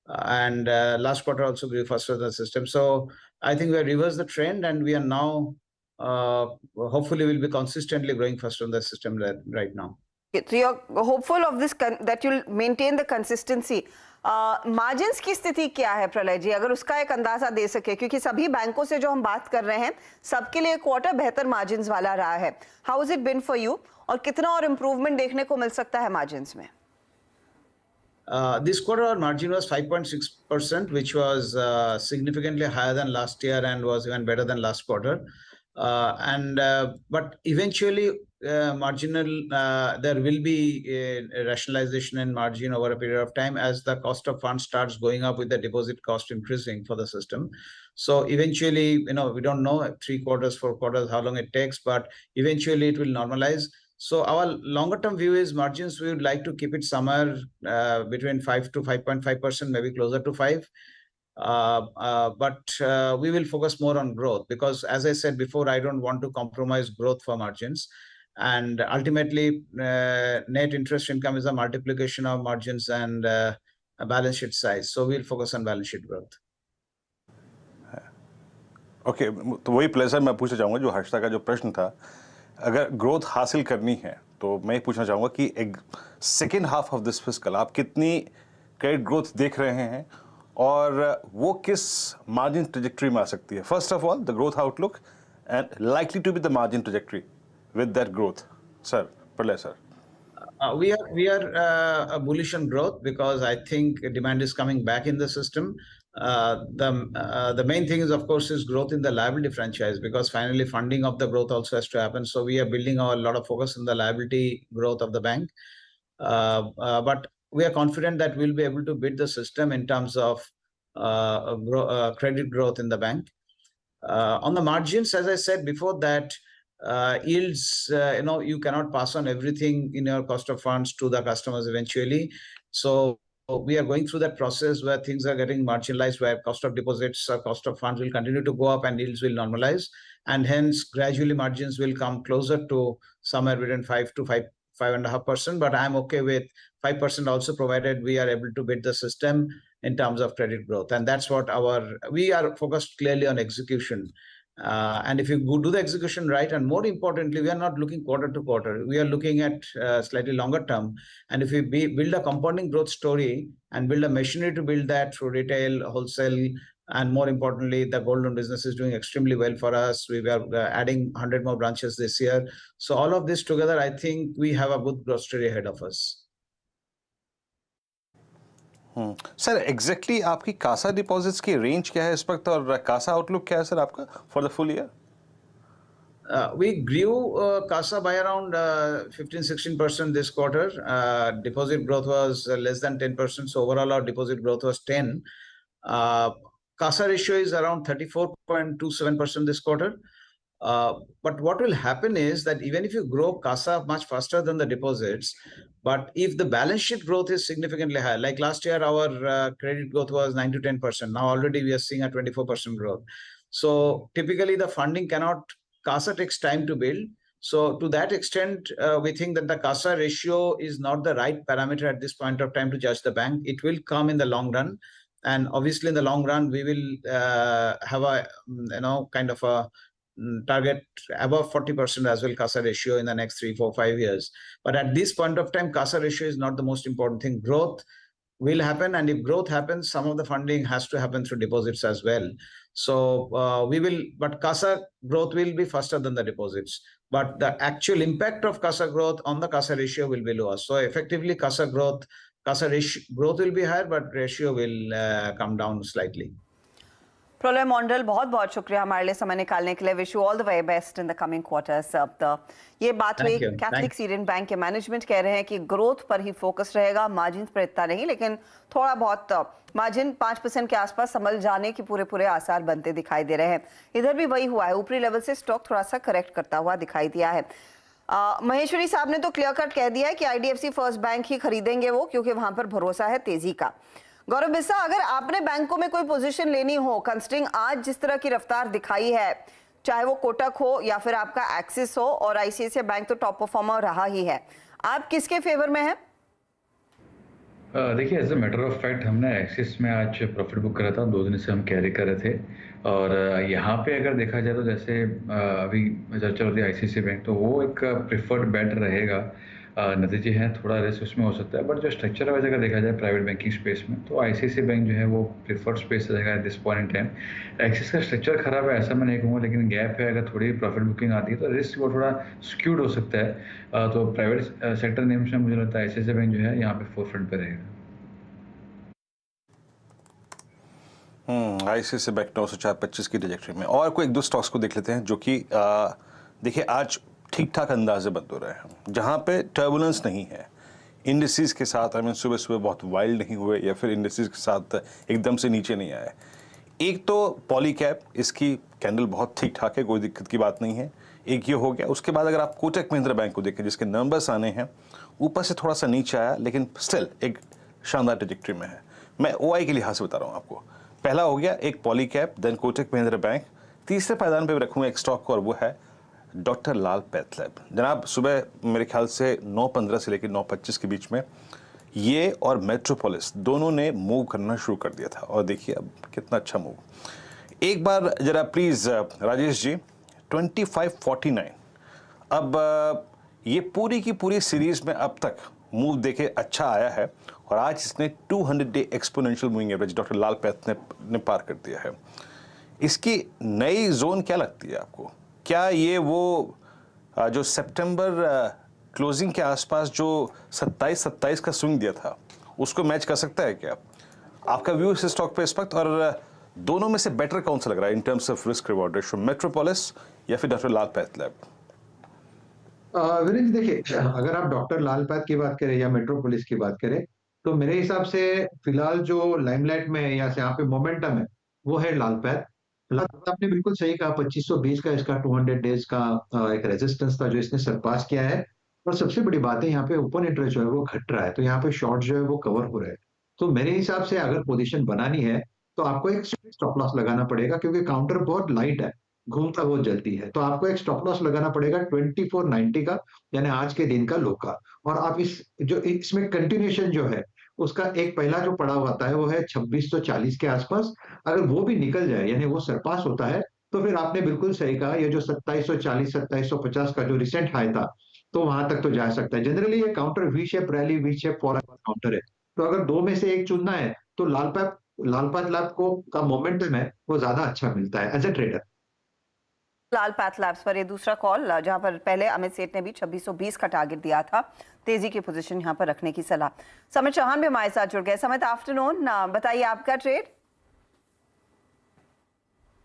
And last quarter also grew faster than the system. So I think we have reversed the trend and we are now hopefully will be consistently growing faster than the system right now. So you're hopeful of this that you'll maintain the consistency. Margins की स्थिति क्या है प्रलय जी, अगर उसका एक अंदाजा दे सके, क्योंकि सभी बैंकों से जो हम बात कर रहे हैं सबके लिए क्वार्टर बेहतर मार्जिन्स वाला रहा है. How is it been for you और कितना और इम्प्रूवमेंट देखने को मिल सकता है मार्जिन्स में? This quarter our margin was 5.6%, which was significantly higher than last year and was even better than last quarter. But eventually marginal there will be a rationalization in margin over a period of time as the cost of funds starts going up with the deposit cost increasing for the system. So eventually, we don't know 3 quarters, 4 quarters how long it takes, but eventually it will normalize. So our longer term view is margins, we would like to keep it somewhere between 5 to 5.5%, maybe closer to 5. But we will focus more on growth because as I said before, I don't want to compromise growth for margins. And ultimately, net interest income is a multiplication of margins and a balance sheet size. So we'll focus on balance sheet growth. Okay, तो वही pleasure मैं पूछना चाहूँगा जो हर्षिता का जो प्रश्न था, अगर ग्रोथ हासिल करनी है तो मैं पूछना चाहूँगा कि एक second half of this fiscal आप कितनी क्रेडिट ग्रोथ देख रहे हैं और वो किस मार्जिन ट्रेजेक्ट्री में आ सकती है? First of all the growth outlook and likely to be the margin trajectory with that growth, sir. Pralay sir. We are bullish on growth because I think demand is coming back in the system. The main thing is, of course, is growth in the liability franchise because finally funding of the growth also has to happen. So we are building a lot of focus on the liability growth of the bank. But we are confident that we'll be able to beat the system in terms of credit growth in the bank. On the margins, as I said before, that yields, you cannot pass on everything in your cost of funds to the customers eventually. So we are going through that process where things are getting marginalized, where cost of deposits or cost of funds will continue to go up and yields will normalize. And hence, gradually margins will come closer to somewhere between 5 to 5.5%. But I'm okay with 5% also, provided we are able to beat the system in terms of credit growth. And that's what we are focused clearly on execution. And if you do the execution right, and more importantly, we are not looking quarter to quarter. We are looking at slightly longer term. And if we build a compounding growth story and build a machinery to build that through retail, wholesale, and more importantly, the gold loan business is doing extremely well for us. We are adding 100 more branches this year. So all of this together, I think we have a good growth story ahead of us. Sir exactly आपकी Kasa deposits की range क्या है इस वक्त और Kasa outlook क्या है sir आपका for the full year? We grew CASA by around 15-16% this quarter. Deposit growth was less than 10%. So overall, our deposit growth was 10. CASA ratio is around 34.27% this quarter. But what will happen is that even if you grow CASA much faster than the deposits, but if the balance sheet growth is significantly higher, like last year, our credit growth was 9 to 10%. Now already we are seeing a 24% growth. So typically the funding CASA takes time to build. So to that extent, we think that the CASA ratio is not the right parameter at this point of time to judge the bank. It will come in the long run. And obviously in the long run, we will have a, kind of a target above 40% as well CASA ratio in the next 3, 4, 5 years. But at this point of time, CASA ratio is not the most important thing. Growth will happen, and if growth happens, some of the funding has to happen through deposits as well. So but CASA growth will be faster than the deposits. But the actual impact of CASA growth on the CASA ratio will be lower. So effectively, CASA growth will be higher, but ratio will come down slightly. प्रलय मंडल, बहुत बहुत शुक्रिया हमारे लिए समय निकालने के लिए. Wish you all the very best in the coming quarters. ये बात हुई कैथलिक सीरियन बैंक के मैनेजमेंट कह रहे हैं कि ग्रोथ पर ही फोकस रहेगा, मार्जिन पर इतना नहीं, लेकिन थोड़ा बहुत मार्जिन 5% के आसपास संभल जाने की पूरे आसार बनते दिखाई दे रहे हैं. इधर भी वही हुआ है, ऊपरी लेवल से स्टॉक थोड़ा सा करेक्ट करता हुआ दिखाई दिया है. महेश्वरी साहब ने तो क्लियर कट कह दिया है कि आईडीएफसी फर्स्ट बैंक ही खरीदेंगे वो, क्योंकि वहां पर भरोसा है तेजी का. गौरव बिस्सा, अगर आपने बैंकों में कोई पोजीशन लेनी हो, कंसिडरिंग आज जिस तरह की रफ्तार दिखाई है, चाहे वो कोटक हो या फिर आपका एक्सिस हो, और आईसीआईसीआई बैंक तो टॉप परफॉर्मर रहा ही है, आप किसके फेवर में हैं? देखिए, as a matter of fact हमने एक्सिस में आज प्रॉफिट बुक करा था, 2 दिन से हम कैरी कर रहे थे. और यहाँ पे अगर देखा जाए तो जैसे अभी चर्चा होती है आईसीआईसीआई बैंक, तो वो एक प्रिफर्ड बेट रहेगा. नतीजे हैं, थोड़ा रिस्क उसमें हो सकता है, बट जो स्ट्रक्चर वाइज अगर देखा जाए प्राइवेट बैंकिंग स्पेस में, तो आईसीआईसीआई बैंक जो है वो प्रिफर्ड स्पेस रहेगा at this point in time. Axis का स्ट्रक्चर खराब है ऐसा मैं नहीं कहूँगा, लेकिन गैप है, अगर थोड़ी प्रॉफिट बुकिंग आती है तो रिस्क वो थोड़ा स्क्यूड हो सकता है. तो प्राइवेट सेक्टर नेम्स में मुझे लगता है आईसीआईसीआई बैंक जो है यहाँ पे फोरफ्रंट पे रहेगा. आईसीआईसीआई बैंक 904.25 की ट्रैजेक्टरी में. और कोई 1-2 स्टॉक्स को देख लेते हैं जो कि देखिए आज ठीक ठाक अंदाजे बंद हो रहे हैं, जहां पे टर्बुलेंस नहीं है. इंडिसेस के साथ सुबह सुबह बहुत वाइल्ड नहीं हुए, या फिर इंडिसेस के साथ एकदम से नीचे नहीं आए. एक तो पॉलीकैब, इसकी कैंडल बहुत ठीक ठाक है, कोई दिक्कत की बात नहीं है. एक ये हो गया. उसके बाद अगर आप कोटक महिंद्रा बैंक को देखें, जिसके नंबर्स आने हैं, ऊपर से थोड़ा सा नीचे आया, लेकिन स्टिल एक शानदार ट्रैजेक्टरी में है. मैं ओआई के लिहाज से बता रहा हूँ आपको. पहला हो गया एक पॉलीकैब, देन कोटक महिंद्रा बैंक. तीसरे पायदान पे रखूँगा एक स्टॉक को, और वो है डॉक्टर लाल पैथलैब. जनाब, सुबह मेरे ख्याल से 9:15 से लेकर 9:25 के बीच में ये और मेट्रोपोलिस दोनों ने मूव करना शुरू कर दिया था, और देखिए अब कितना अच्छा मूव. एक बार जरा प्लीज़ राजेश जी, 2549. अब ये पूरी की पूरी सीरीज में अब तक मूव देखे अच्छा आया है, और आज इसने 200 day exponential moving average doctor Lal path ने पार कर दिया है. इसकी नई जोन क्या लगती है आपको? क्या ये वो जो सितंबर क्लोजिंग के आसपास जो 27 का स्विंग दिया था, उसको मैच कर सकता है क्या? आपका व्यू इस स्टॉक पे इस वक्त, और दोनों में से बेटर कौन सा लग रहा है इन terms of risk reward ratio, metropolis या फिर डॉक्टर लाल पैथलैब? वीरेंद्र, देखिए, अगर आप डॉक्टर लाल पैथ की बात करें या मेट्रोपोलिस की बात करें, तो मेरे हिसाब से फिलहाल जो लाइमलाइट में है या यहाँ पे मोमेंटम है, वो है लाल पैथ. आपने बिल्कुल सही कहा, 2520 का इसका 200 डेज का एक रेजिस्टेंस था जो इसने सरपास किया है. और सबसे बड़ी बात है, यहाँ पे ओपन इंटरेस्ट जो है वो घट रहा है, तो यहाँ पे शॉर्ट जो है वो कवर हो रहे हैं. तो मेरे हिसाब से अगर पोजीशन बनानी है तो आपको एक स्टॉप लॉस लगाना पड़ेगा, क्योंकि काउंटर बहुत लाइट है, घूमता बहुत जल्दी है. तो आपको एक स्टॉप लॉस लगाना पड़ेगा 2490 का, यानी आज के दिन का लो का. और आप इसमें कंटिन्यूएशन जो है उसका एक पहला जो पड़ाव आता है वो है 2640 के आसपास. अगर वो भी निकल जाए, यानी वो सरपास होता है, तो फिर आपने बिल्कुल सही कहा, ये जो 2740 2750 का जो रिसेंट हाई था, तो वहां तक तो जा सकता है. जनरली ये counter V shape rally, V shape fall counter है. तो अगर 2 में से एक चुनना है तो लाल पैथ लैब को का मोमेंटम है वो ज्यादा अच्छा मिलता है as a trader. Lal path labs पर ये दूसरा कॉल, जहां पर पहले अमित सेठ ने भी 2620 का टारगेट दिया था, तेजी की पोजीशन यहां पर रखने की सलाह. समित चौहान भी हमारे साथ जुड़ गए. समित, आफ्टरनून, बताइए आपका ट्रेड.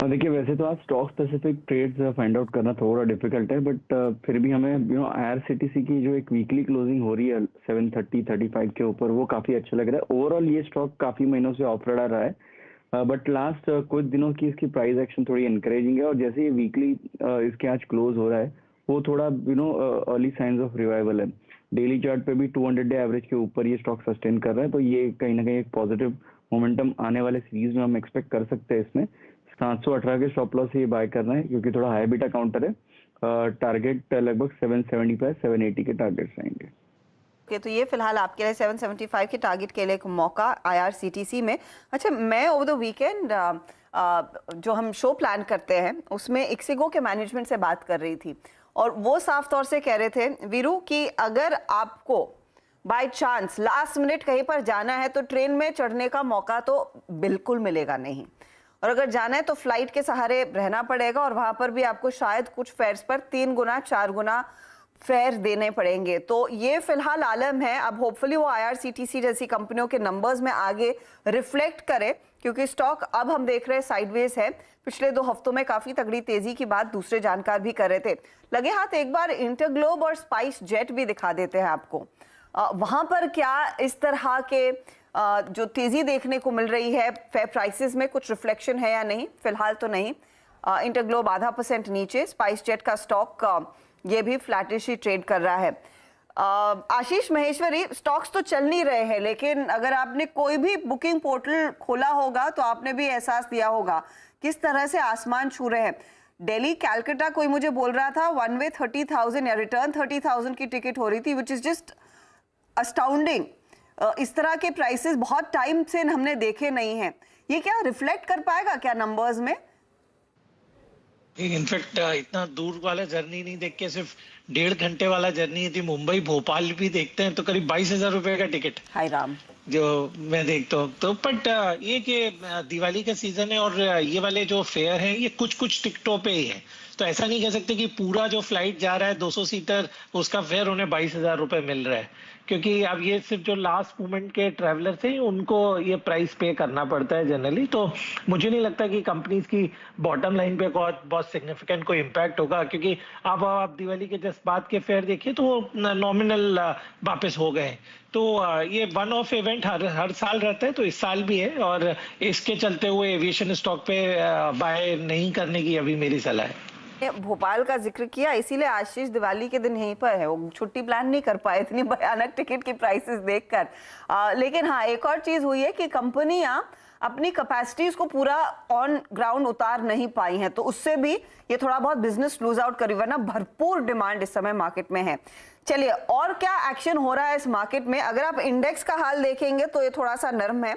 देखिए, वैसे तो आज stock specific trades find out करना थोड़ा डिफिकल्ट है, बट फिर भी हमें आईआरसीटीसी की जो एक वीकली क्लोजिंग हो रही है 730-35 के ऊपर, वो काफी अच्छा लग रहा है. ओवरऑल ये स्टॉक काफी महीनों से ऑफ रहा है, बट लास्ट कुछ दिनों की इसकी प्राइस एक्शन थोड़ी एनकरेजिंग है. और जैसे ये वीकली इसके आज क्लोज हो रहा है, वो थोड़ा अर्ली साइंस ऑफ रिवाइवल है. डेली चार्ट पे भी 200 डे एवरेज के ऊपर ये स्टॉक सस्टेन कर रहा है, तो ये कहीं ना कहीं एक पॉजिटिव मोमेंटम आने वाले सीरीज में हम एक्सपेक्ट कर सकते हैं. इसमें 718 के स्टॉप लॉस से ये बाय करना है, क्योंकि थोड़ा हाई बीटा काउंटर है. टारगेट लगभग 775 780 के टारगेट्स रहेंगे. ओके, तो ये फिलहाल आपके लिए 775 के टारगेट के लिए एक मौका IRCTC में। अच्छा, मैं ओवर द वीकेंड जो हम शो प्लान करते हैं उसमें इक्सिगो के मैनेजमेंट से बात कर रही थी और वो साफ तौर से कह रहे थे वीरू कि अगर आपको बाय चांस लास्ट मिनट कहीं पर जाना है तो ट्रेन में चढ़ने का मौका तो बिल्कुल मिलेगा नहीं, और अगर जाना है तो फ्लाइट के सहारे रहना पड़ेगा और वहां पर भी आपको शायद कुछ फेयर्स पर 3 गुना 4 गुना फेयर देने पड़ेंगे। तो ये फिलहाल आलम है। अब होपफुली वो IRCTC जैसी कंपनियों के नंबर्स में आगे रिफ्लेक्ट करे, क्योंकि स्टॉक अब हम देख रहे हैं साइडवेज है। पिछले 2 हफ्तों में काफी तगड़ी तेजी की बात दूसरे जानकार भी कर रहे थे। लगे हाथ एक बार इंटरग्लोब और स्पाइस जेट भी दिखा देते हैं आपको। वहां पर क्या इस तरह के जो तेजी देखने को मिल रही है फेयर प्राइसेस में कुछ रिफ्लेक्शन है या नहीं? फिलहाल तो नहीं। इंटरग्लोब 0.5% नीचे, स्पाइस जेट का स्टॉक ये भी फ्लैटिश ही ट्रेड कर रहा है। आशीष महेश्वरी, स्टॉक्स तो चल नहीं रहे हैं, लेकिन अगर आपने कोई भी बुकिंग पोर्टल खोला होगा तो आपने भी एहसास दिया होगा किस तरह से आसमान छू रहे हैं। दिल्ली कैलकाटा कोई मुझे बोल रहा था वन वे 30,000 या रिटर्न 30,000 की टिकट हो रही थी, विच इज जस्ट अस्टाउंडिंग। इस तरह के प्राइसेस बहुत टाइम से हमने देखे नहीं हैं। ये क्या रिफ्लेक्ट कर पाएगा क्या नंबर्स में? इनफैक्ट इतना दूर वाला जर्नी नहीं देख के सिर्फ 1.5 घंटे वाला जर्नी थी, मुंबई भोपाल भी देखते हैं तो करीब 22,000 रुपए का टिकट हाय राम जो मैं देखता हूँ। तो बट ये कि दिवाली का सीजन है और ये वाले जो फेयर हैं ये कुछ कुछ टिकटों पे ही है, तो ऐसा नहीं कह सकते कि पूरा जो फ्लाइट जा रहा है 200 सीटर उसका फेयर उन्हें 22,000 रुपए मिल रहा है, क्योंकि अब ये सिर्फ जो लास्ट मोमेंट के ट्रैवलर थे उनको ये प्राइस पे करना पड़ता है जनरली। तो मुझे नहीं लगता कि कंपनीज की बॉटम लाइन पे बहुत सिग्निफिकेंट कोई इम्पैक्ट होगा, क्योंकि अब आप दिवाली के जस्ट बाद के फेयर देखिए तो नॉमिनल वापस हो गए। तो ये वन ऑफ इवेंट हर साल रहता है, तो इस साल भी है और इसके चलते हुए एविएशन स्टॉक पे बाय नहीं करने की अभी मेरी सलाह है। भोपाल का जिक्र किया इसीलिए आशीष दिवाली के दिन यहीं पर है, वो छुट्टी प्लान नहीं कर पाए इतनी भयानक टिकट की प्राइसेस देखकर। लेकिन हाँ, एक और चीज हुई है कि कंपनियां अपनी कैपेसिटीज को पूरा ऑन ग्राउंड उतार नहीं पाई हैं, तो उससे भी ये थोड़ा बहुत बिजनेस लूज आउट करी, वरना भरपूर डिमांड इस समय मार्केट में है। चलिए, और क्या एक्शन हो रहा है इस मार्केट में? अगर आप इंडेक्स का हाल देखेंगे तो ये थोड़ा सा नरम है।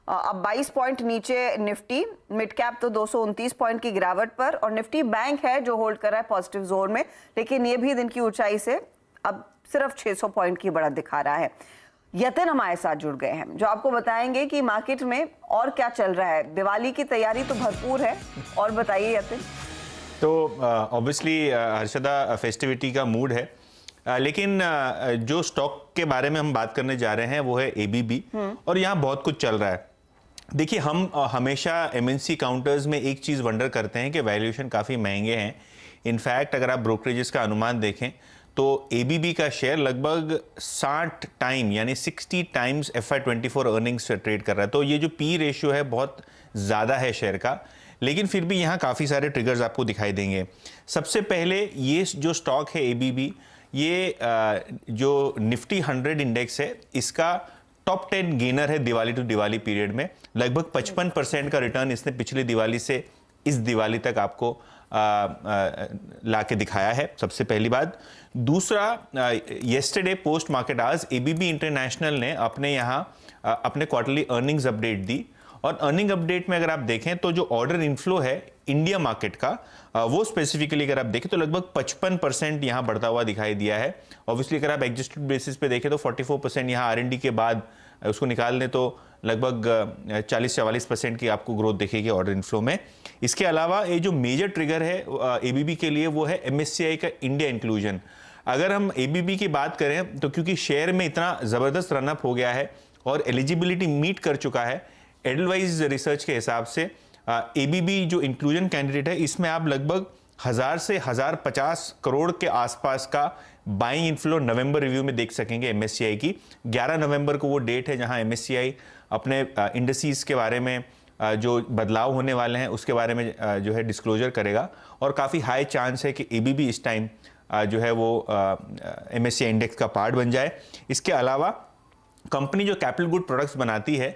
अब 22 पॉइंट नीचे निफ्टी, मिड कैप तो 229 पॉइंट की गिरावट पर, और निफ्टी बैंक है जो होल्ड कर रहा है पॉजिटिव जोन में, लेकिन ये भी दिन की ऊंचाई से अब सिर्फ 600 पॉइंट की बढ़त दिखा रहा है। यतिन हमारे साथ जुड़ गए हैं जो आपको बताएंगे कि मार्केट में और क्या चल रहा है। दिवाली की तैयारी तो भरपूर है, और बताइए यतिन। तो ऑब्वियसली हर्षदा फेस्टिविटी का मूड है, लेकिन जो स्टॉक के बारे में हम बात करने जा रहे हैं वो है ABB, और यहाँ बहुत कुछ चल रहा है। देखिए, हम हमेशा MNC काउंटर्स में एक चीज़ वंडर करते हैं कि वैल्यूएशन काफ़ी महंगे हैं। इनफैक्ट अगर आप ब्रोकरेजेस का अनुमान देखें तो ABB का शेयर लगभग 60 टाइम यानी 60 टाइम्स FY24 अर्निंग्स ट्रेड कर रहा है। तो ये जो P रेशियो है बहुत ज़्यादा है शेयर का, लेकिन फिर भी यहाँ काफ़ी सारे ट्रिगर्स आपको दिखाई देंगे। सबसे पहले ये जो स्टॉक है ABB, ये जो निफ्टी 100 इंडेक्स है इसका टॉप 10 गेनर है दिवाली टू दिवाली पीरियड में। लगभग 55% का रिटर्न इसने पिछली दिवाली से इस दिवाली तक आपको ला के दिखाया है, सबसे पहली बात। दूसरा, येस्टरडे पोस्ट मार्केट आज ABB इंटरनेशनल ने अपने यहाँ अपने क्वार्टरली अर्निंग्स अपडेट दी, और अर्निंग अपडेट में अगर आप देखें तो जो ऑर्डर इनफ्लो है इंडिया मार्केट का वो स्पेसिफिकली अगर आप देखें तो लगभग 55% यहाँ बढ़ता हुआ दिखाई दिया है। ऑब्वियसली अगर आप एडजस्टेड बेसिस पे देखें तो 44% यहाँ R&D के बाद उसको निकाल दें तो लगभग 40-44% की आपको ग्रोथ दिखेगी ऑर्डर इनफ्लो में। इसके अलावा ये जो मेजर ट्रिगर है ABB के लिए वो है MSCI का इंडिया इंक्लूजन। अगर हम ABB की बात करें तो क्योंकि शेयर में इतना ज़बरदस्त रनअप हो गया है और एलिजिबिलिटी मीट कर चुका है, एडलवाइज रिसर्च के हिसाब से ABB जो इंक्लूजन कैंडिडेट है इसमें आप लगभग 1000 से 1050 करोड़ के आसपास का बाइंग इनफ्लो नवंबर रिव्यू में देख सकेंगे MSCI की। 11 नवंबर को वो डेट है जहां MSCI अपने इंडस्ट्रीज के बारे में जो बदलाव होने वाले हैं उसके बारे में जो है डिस्क्लोजर करेगा, और काफ़ी हाई चांस है कि ABB इस टाइम जो है वो MSCI इंडेक्स का पार्ट बन जाए। इसके अलावा कंपनी जो कैपिटल गुड प्रोडक्ट्स बनाती है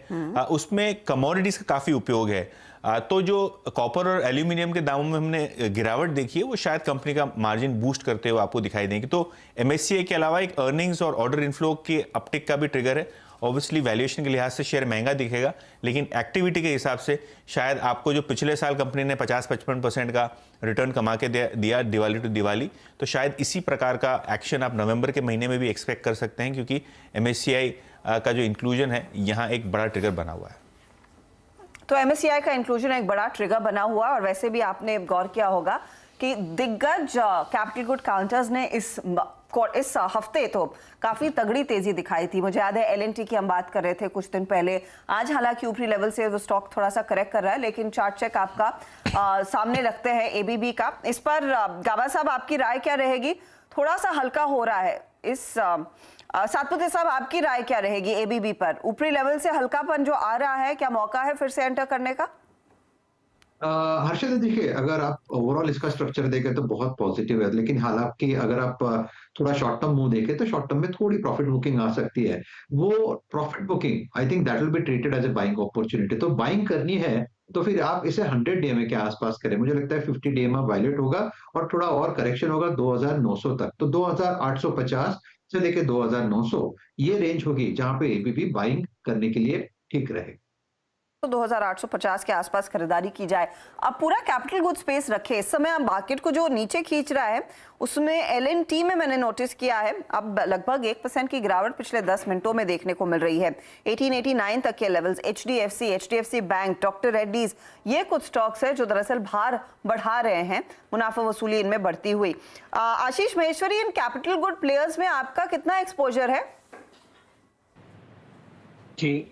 उसमें कमोडिटीज़ का काफ़ी उपयोग है। तो जो कॉपर और एल्यूमिनियम के दामों में हमने गिरावट देखी है वो शायद कंपनी का मार्जिन बूस्ट करते हुए आपको दिखाई देंगे। तो MSCI के अलावा एक अर्निंग्स और ऑर्डर इनफ्लो के अपटिक का भी ट्रिगर है। ऑब्वियसली वैल्यूएशन के लिहाज से शेयर महंगा दिखेगा, लेकिन एक्टिविटी के हिसाब से शायद आपको जो पिछले साल कंपनी ने 50-55% का रिटर्न कमा के दिया दिवाली टू दिवाली, तो शायद इसी प्रकार का एक्शन आप नवंबर के महीने में भी एक्सपेक्ट कर सकते हैं, क्योंकि MSCI का जो इंक्लूजन है यहाँ एक बड़ा ट्रिगर बना हुआ है। तो MSCI का इंक्लूजन एक बड़ा ट्रिगर बना हुआ है। और वैसे भी आपने गौर किया होगा कि दिग्गज कैपिटल गुड काउंटर्स ने इस हफ्ते तो काफी तगड़ी तेजी दिखाई थी। मुझे याद है L&T की हम बात कर रहे थे कुछ दिन पहले। आज हालांकि ऊपरी लेवल से वो स्टॉक थोड़ा सा करेक्ट कर रहा है, लेकिन चार्ट चेक आपका सामने रखते हैं ABB का। इस पर गाबा साहब आपकी राय क्या रहेगी? थोड़ा सा हल्का हो रहा है इस सातपुते साहब, आपकी राय क्या रहेगी ABB पर? ऊपरी लेवल से हल्कापन जो आ रहा है, क्या मौका है फिर से एंटर करने का? हर्षद देखिए, अगर आप ओवरऑल इसका स्ट्रक्चर देखें तो बहुत पॉजिटिव है, लेकिन हालांकि अगर आप थोड़ा शॉर्ट टर्म मूव देखें तो शॉर्ट टर्म में थोड़ी प्रॉफिट बुकिंग आ सकती है। वो profit booking I think that will be treated as a buying opportunity. तो बाइंग करनी है तो फिर आप इसे 100 DMA के आसपास करें। मुझे लगता है 50 DMA वायलेट होगा और थोड़ा और करेक्शन होगा 2900 तक। तो 2850 से लेके 2900 ये रेंज होगी जहां पे ABB बाइंग करने के लिए ठीक रहेगा। तो 2850 के आसपास खरीदारी की जाए। अब पूरा कैपिटल गुड स्पेस रखे। इस समय मार्केट को जो नीचे खींच रहा है उसमें L&T में मैंने नोटिस किया है अब लगभग 1% की गिरावट पिछले 10 मिनटों में देखने को मिल रही है। 1889 तक के levels. HDFC bank, doctor Reddy's, ये कुछ स्टॉक्स है जो दरअसल भार बढ़ा रहे हैं, मुनाफा वसूली इनमें बढ़ती हुई। Ashish Maheshwari, in capital good players में आपका कितना एक्सपोजर है? जी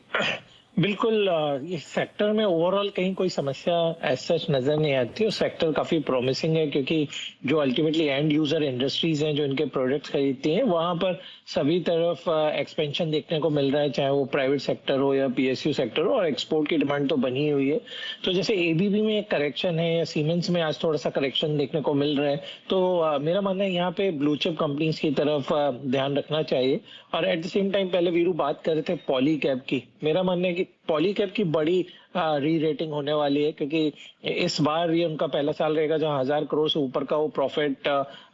बिल्कुल, इस सेक्टर में ओवरऑल कहीं कोई समस्या एज सच नजर नहीं आती और सेक्टर काफी प्रॉमिसिंग है, क्योंकि जो अल्टीमेटली एंड यूजर इंडस्ट्रीज हैं जो इनके प्रोडक्ट्स खरीदती हैं वहां पर सभी तरफ एक्सपेंशन देखने को मिल रहा है, चाहे वो प्राइवेट सेक्टर हो या PSU सेक्टर हो, और एक्सपोर्ट की डिमांड तो बनी हुई है। तो जैसे ABB में एक करेक्शन है या सीमेंस में आज थोड़ा सा करेक्शन देखने को मिल रहा है, तो मेरा मानना है यहाँ पे ब्लू चिप कंपनीज की तरफ ध्यान रखना चाहिए। और एट द सेम टाइम पहले वीरू बात कर रहे थे पॉलीकैब की, मेरा मानना है कि पॉलीकैब की बड़ी री रेटिंग होने वाली है, क्योंकि इस बार ये उनका पहला साल रहेगा जहां 1000 करोड़ से ऊपर का वो प्रॉफिट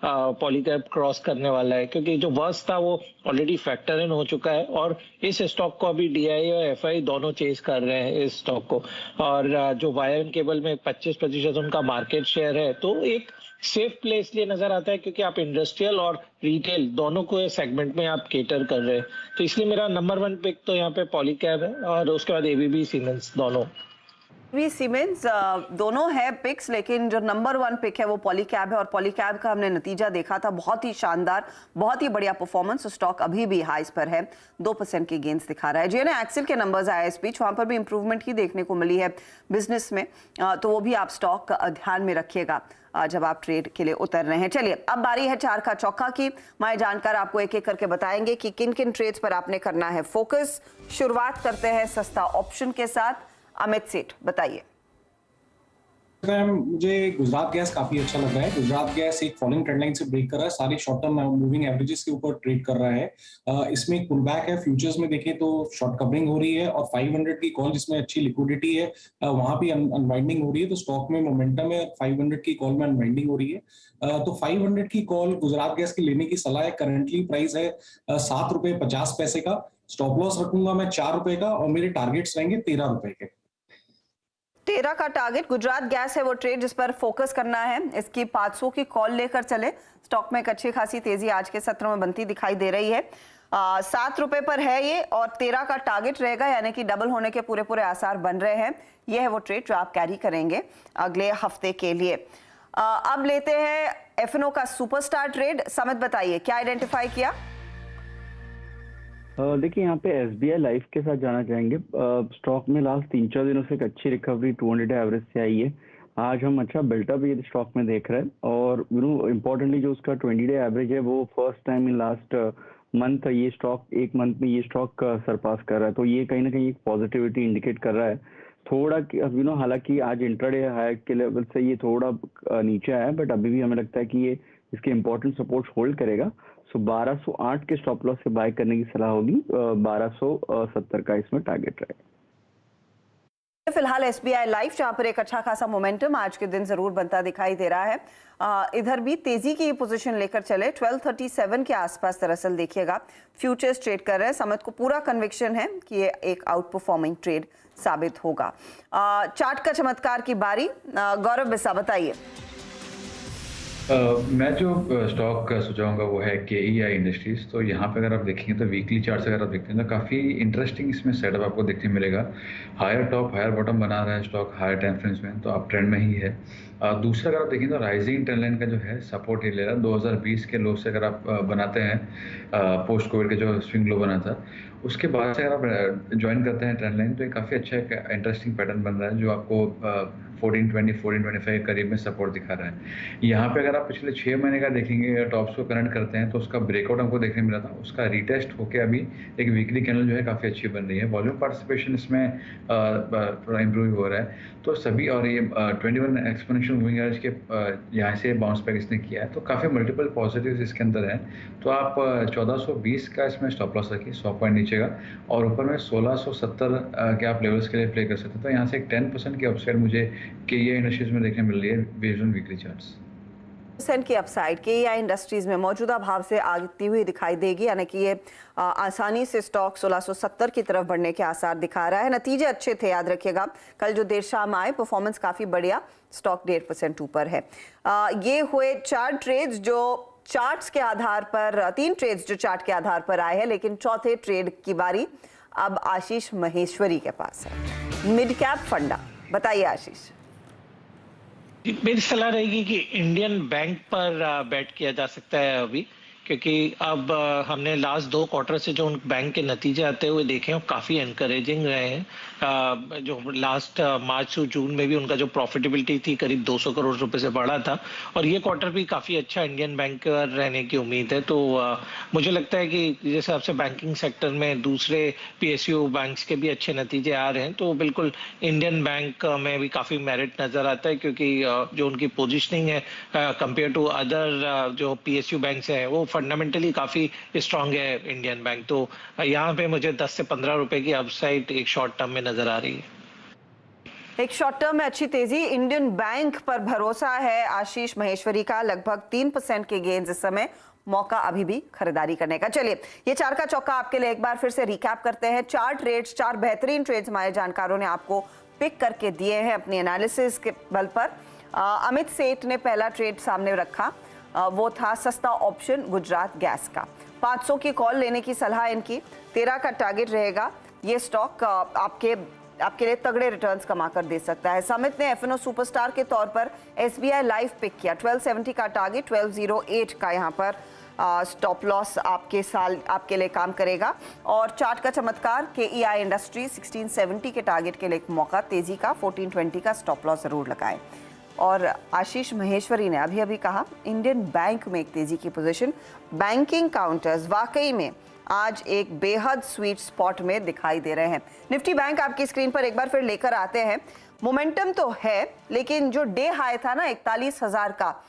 पॉलीकैब क्रॉस करने वाला है, क्योंकि जो वर्स था वो ऑलरेडी फैक्टर इन हो चुका है और इस स्टॉक को अभी DI और FI दोनों चेज कर रहे हैं इस स्टॉक को। और जो वायर एंड केबल में 25% उनका मार्केट शेयर है, तो एक सेफ प्ले इसलिए नजर आता है क्योंकि आप इंडस्ट्रियल और रिटेल दोनों को सेगमेंट में आप केटर कर रहे हैं, तो इसलिए मेरा नंबर 1 पिक तो यहाँ पे पॉलीकैब है और उसके बाद ABB सीमेंस दोनों। सीमेंस दोनों है पिक्स, लेकिन जो नंबर 1 पिक है वो पॉलीकैब है। और पॉलीकैब का हमने नतीजा देखा था, बहुत ही शानदार, बहुत ही बढ़िया परफॉर्मेंस। स्टॉक अभी भी हाइस पर है, 2% की गेंस दिखा रहा है। JNA एक्सेल के नंबर्स आए इस बीच, वहां पर भी इंप्रूवमेंट ही देखने को मिली है बिजनेस में, तो वो भी आप स्टॉक ध्यान में रखिएगा जब आप ट्रेड के लिए उतर रहे हैं। चलिए अब बारी है चार का चौका की। मैं जानकर आपको एक एक करके बताएंगे कि किन किन ट्रेड्स पर आपने करना है फोकस। शुरुआत करते हैं सस्ता ऑप्शन के साथ। अमित सेठ, बताइए। मुझे गुजरात गैस काफी अच्छा लग रहा है। गुजरात गैस एक फॉलिंग ट्रेंड लाइन से ब्रेक कर रहा है, सारे शॉर्ट टर्म मूविंग एवरेजेस के ऊपर ट्रेड कर रहा है। इसमें एक पुल बैक है, फ्यूचर्स में देखें तो शॉर्ट कवरिंग हो रही है और 500 की कॉल जिसमें अच्छी लिक्विडिटी है वहां भी अनवाइंडिंग हो रही है, तो स्टॉक में मोमेंटम है। 500 की कॉल में अनवाइंडिंग हो रही है, तो 500 की कॉल गुजरात गैस की लेने की सलाह है। करंटली प्राइस है ₹7.50 का। स्टॉप लॉस रखूंगा मैं ₹4 का और मेरे टारगेट्स रहेंगे ₹13 के। 13 का टारगेट गुजरात गैस है वो ट्रेड जिस पर फोकस करना है। इसकी 500 की कॉल लेकर चले। स्टॉक में एक अच्छी खासी तेजी आज के सत्र में बनती दिखाई दे रही है। ₹7 पर है ये और 13 का टारगेट रहेगा, यानी कि डबल होने के पूरे आसार बन रहे हैं। यह है वो ट्रेड जो आप कैरी करेंगे अगले हफ्ते के लिए। अब लेते हैं F&O का सुपरस्टार ट्रेड। समित, बताइए क्या आइडेंटिफाई किया? देखिए यहाँ पे SBI लाइफ के साथ जाना चाहेंगे। स्टॉक में लास्ट 3-4 दिनों से एक अच्छी रिकवरी 200 एवरेज से आई है। आज हम अच्छा बिल्टअप ये स्टॉक में देख रहे हैं और इम्पोर्टेंटली जो उसका 20-डे एवरेज है वो first time in last month ये स्टॉक एक मंथ में ये स्टॉक सरपास कर रहा है, तो ये कहीं ना कहीं एक पॉजिटिविटी इंडिकेट कर रहा है। थोड़ा हालांकि आज इंट्राडे हाई के लेवल से ये थोड़ा नीचे आया, बट अभी भी हमें लगता है कि ये इसके इंपॉर्टेंट सपोर्ट होल्ड करेगा। सो 1208 के स्टॉप लॉस से बाय करने की सलाह होगी। 1270 का इसमें टारगेट रहेगा। फिलहाल SBI लाइफ जहां पर एक अच्छा खासा मोमेंटम आज के दिन जरूर बनता दिखाई दे रहा है। इधर भी तेजी की पोजीशन लेकर चले 1237 के आसपास दरअसल देखिएगा फ्यूचर्स ट्रेड कर रहे हैं। समित को पूरा कन्विक्शन है कि ये एक आउट परफॉर्मिंग ट्रेड साबित होगा। चार्ट का चमत्कार की बारी, गौरव बिस्सा बताइए। मैं जो स्टॉक सुझाऊंगा वो है KEI इंडस्ट्रीज। तो यहाँ पे अगर आप देखेंगे तो वीकली चार्ट अगर आप देखते हैं तो काफ़ी इंटरेस्टिंग इसमें सेटअप आपको देखने मिलेगा। हायर टॉप हायर बॉटम बना रहा है स्टॉक हायर टाइम फ्रेम्स में, तो आप ट्रेंड में ही है। दूसरा अगर आप देखें तो राइजिंग ट्रेंड लाइन का जो है सपोर्ट ही ले रहा है 2020 के लो से। अगर आप बनाते हैं पोस्ट कोविड के जो स्विंग लो बना था उसके बाद से अगर आप ज्वाइन करते हैं ट्रेंड लाइन तो ये काफ़ी अच्छा एक इंटरेस्टिंग पैटर्न बन रहा है जो आपको 1420 1425 के करीब में सपोर्ट दिखा रहा है। यहाँ पे अगर आप पिछले 6 महीने का देखेंगे टॉप्स को कनेक्ट करते हैं तो उसका ब्रेकआउट हमको देखने मिला था, उसका रीटेस्ट होकर अभी एक वीकली कैंडल जो है काफ़ी अच्छी बन रही है। वॉल्यूम पार्टिसिपेशन इसमें थोड़ा इम्प्रूव हो रहा है। तो सभी और ये 21 एक्सपोनेंशियल मूविंग एवरेज के यहाँ से बाउंस बैक इसने किया है तो काफ़ी मल्टीपल पॉजिटिव्स इसके अंदर हैं। तो आप 1420 का इसमें स्टॉप लॉस रखिए 100 पॉइंट नीचे का, और ऊपर में 1670 के आप लेवल्स के लिए प्ले कर सकते हैं। तो यहाँ से एक 10% की अपसाइड मुझे KEI इंडस्ट्रीज में देखने मिल रही है बेस्ड ऑन वीकली चार्ट्स। % की अपसाइड KEI इंडस्ट्रीज में मौजूदा भाव से आती हुई दिखाई देगी, यानी कि ये आसानी से स्टॉक 1670 की तरफ बढ़ने के आसार दिखा रहा है। नतीजे अच्छे थे, याद रखिएगा। कल जो देर शाम आए परफॉर्मेंस काफी बढ़िया, स्टॉक 1.5% ऊपर है। ये हुए 4 ट्रेड्स जो चार्ट्स के आधार पर, 3 ट्रेड्स जो चार्ट के आधार पर आए हैं, लेकिन चौथे ट्रेड की बारी अब आशीष महेश्वरी के पास है। मिड कैप फंडा, बताइए आशीष। मेरी सलाह रहेगी कि इंडियन बैंक पर बेट किया जा सकता है अभी, क्योंकि अब हमने लास्ट 2 क्वार्टर से जो उन बैंक के नतीजे आते हुए देखे हैं काफ़ी एनकरेजिंग रहे हैं। जो लास्ट मार्च से जून में भी उनका जो प्रॉफिटेबिलिटी थी करीब 200 करोड़ रुपए से बढ़ा था, और ये क्वार्टर भी काफ़ी अच्छा इंडियन बैंक का रहने की उम्मीद है। तो मुझे लगता है कि जिस हिसाब से बैंकिंग सेक्टर में दूसरे PSU बैंक्स के भी अच्छे नतीजे आ रहे हैं तो बिल्कुल इंडियन बैंक में भी काफ़ी मेरिट नज़र आता है, क्योंकि जो उनकी पोजिशनिंग है कंपेयर टू अदर जो PSU बैंक्स हैं वो फंडामेंटली काफी स्ट्रांग है इंडियन बैंक। तो यहाँ पे मुझे 10 से 15 रुपए की अपसाइड एक शॉर्ट टर्म में नजर आ रही है। एक शॉर्ट टर्म में अच्छी तेजी, इंडियन बैंक पर भरोसा है आशीष महेश्वरी का। लगभग 3% के गेन्स इस समय, मौका अभी भी खरीदारी करने का। चलिए ये 4 का चौका आपके लिए एक बार फिर से रिकैप करते हैं। 4 ट्रेड्स, 4 बेहतरीन ट्रेड्स हमारे जानकारों ने आपको पिक करके दिए हैं अपनी एनालिसिस के बल पर। अमित सेठ ने पहला ट्रेड सामने रखा, वो था सस्ता ऑप्शन गुजरात गैस का। 500 की कॉल लेने की सलाह इनकी, 13 का टारगेट रहेगा। ये स्टॉक आपके लिए तगड़े रिटर्न्स कमा कर दे सकता है। समित ने FNO सुपरस्टार के तौर पर SBI लाइफ पिक किया। 1270 का टारगेट, 1208 का यहाँ पर स्टॉप लॉस आपके लिए काम करेगा। और चार्ट का चमत्कार KEI इंडस्ट्री 1670 के टारगेट के लिए एक मौका, तेजी का 1420 का स्टॉप लॉस जरूर लगाएं। और आशीष महेश्वरी ने अभी अभी कहा इंडियन बैंक में एक तेजी की पोजीशन। बैंकिंग काउंटर्स वाकई में आज एक बेहद स्वीट स्पॉट में दिखाई दे रहे हैं। निफ्टी बैंक आपकी स्क्रीन पर एक बार फिर लेकर आते हैं। मोमेंटम तो है, लेकिन जो डे हाई था ना 41,000 का,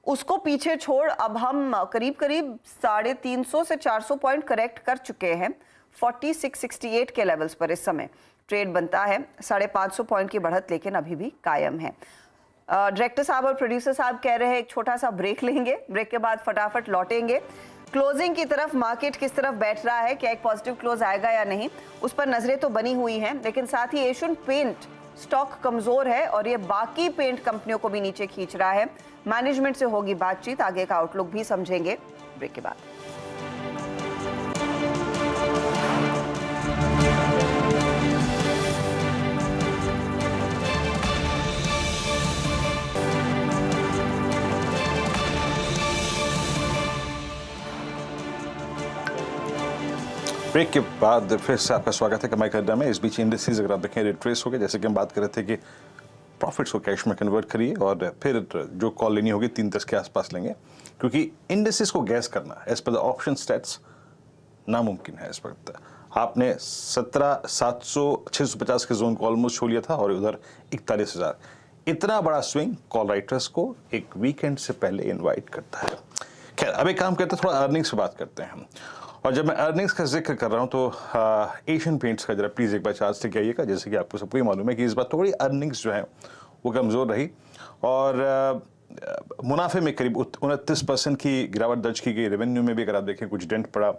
उसको पीछे छोड़ अब हम करीब 350 से 400 पॉइंट करेक्ट कर चुके हैं। 4668 के लेवल्स पर इस समय ट्रेड बनता है। 550 पॉइंट की बढ़त लेकिन अभी भी कायम है। डायरेक्टर साहब और प्रोड्यूसर साहब कह रहे हैं एक छोटा सा ब्रेक लेंगे, ब्रेक के बाद फटाफट लौटेंगे। क्लोजिंग की तरफ मार्केट किस तरफ बैठ रहा है, क्या एक पॉजिटिव क्लोज आएगा या नहीं, उस पर नजरें तो बनी हुई हैं, लेकिन साथ ही एशियन पेंट स्टॉक कमजोर है और ये बाकी पेंट कंपनियों को भी नीचे खींच रहा है। मैनेजमेंट से होगी बातचीत, आगे का आउटलुक भी समझेंगे ब्रेक के बाद। ब्रेक के बाद फिर से आपका स्वागत है कमाई का अड्डा में। इस बीच इंडस्ट्रीज अगर आप देखें रिट्रेस हो गए, जैसे कि हम बात कर रहे थे कि प्रॉफिट्स को कैश में कन्वर्ट करिए और फिर जो कॉल लेनी होगी 3-10 के आसपास लेंगे, क्योंकि इंडस्ट्रीज को गैस करना as per the option stats नामुमकिन है इस वक्त। आपने 17,700-650 के जोन को ऑलमोस्ट छू लिया था और उधर 41,000। इतना बड़ा स्विंग कॉल राइटर्स को एक वीकेंड से पहले इन्वाइट करता है। खैर अब एक काम करते हैं, थोड़ा अर्निंग्स से बात करते हैं। और जब मैं अर्निंग्स का जिक्र कर रहा हूं तो एशियन पेंट्स का जरा प्लीज़ एक बार चार्ज से आइएगा। जैसे कि आपको सबको ही मालूम है कि इस बार थोड़ी अर्निंग्स जो है वो कमज़ोर रही और मुनाफे में करीब 29% की गिरावट दर्ज की गई। रेवेन्यू में भी अगर आप देखें कुछ डेंट पड़ा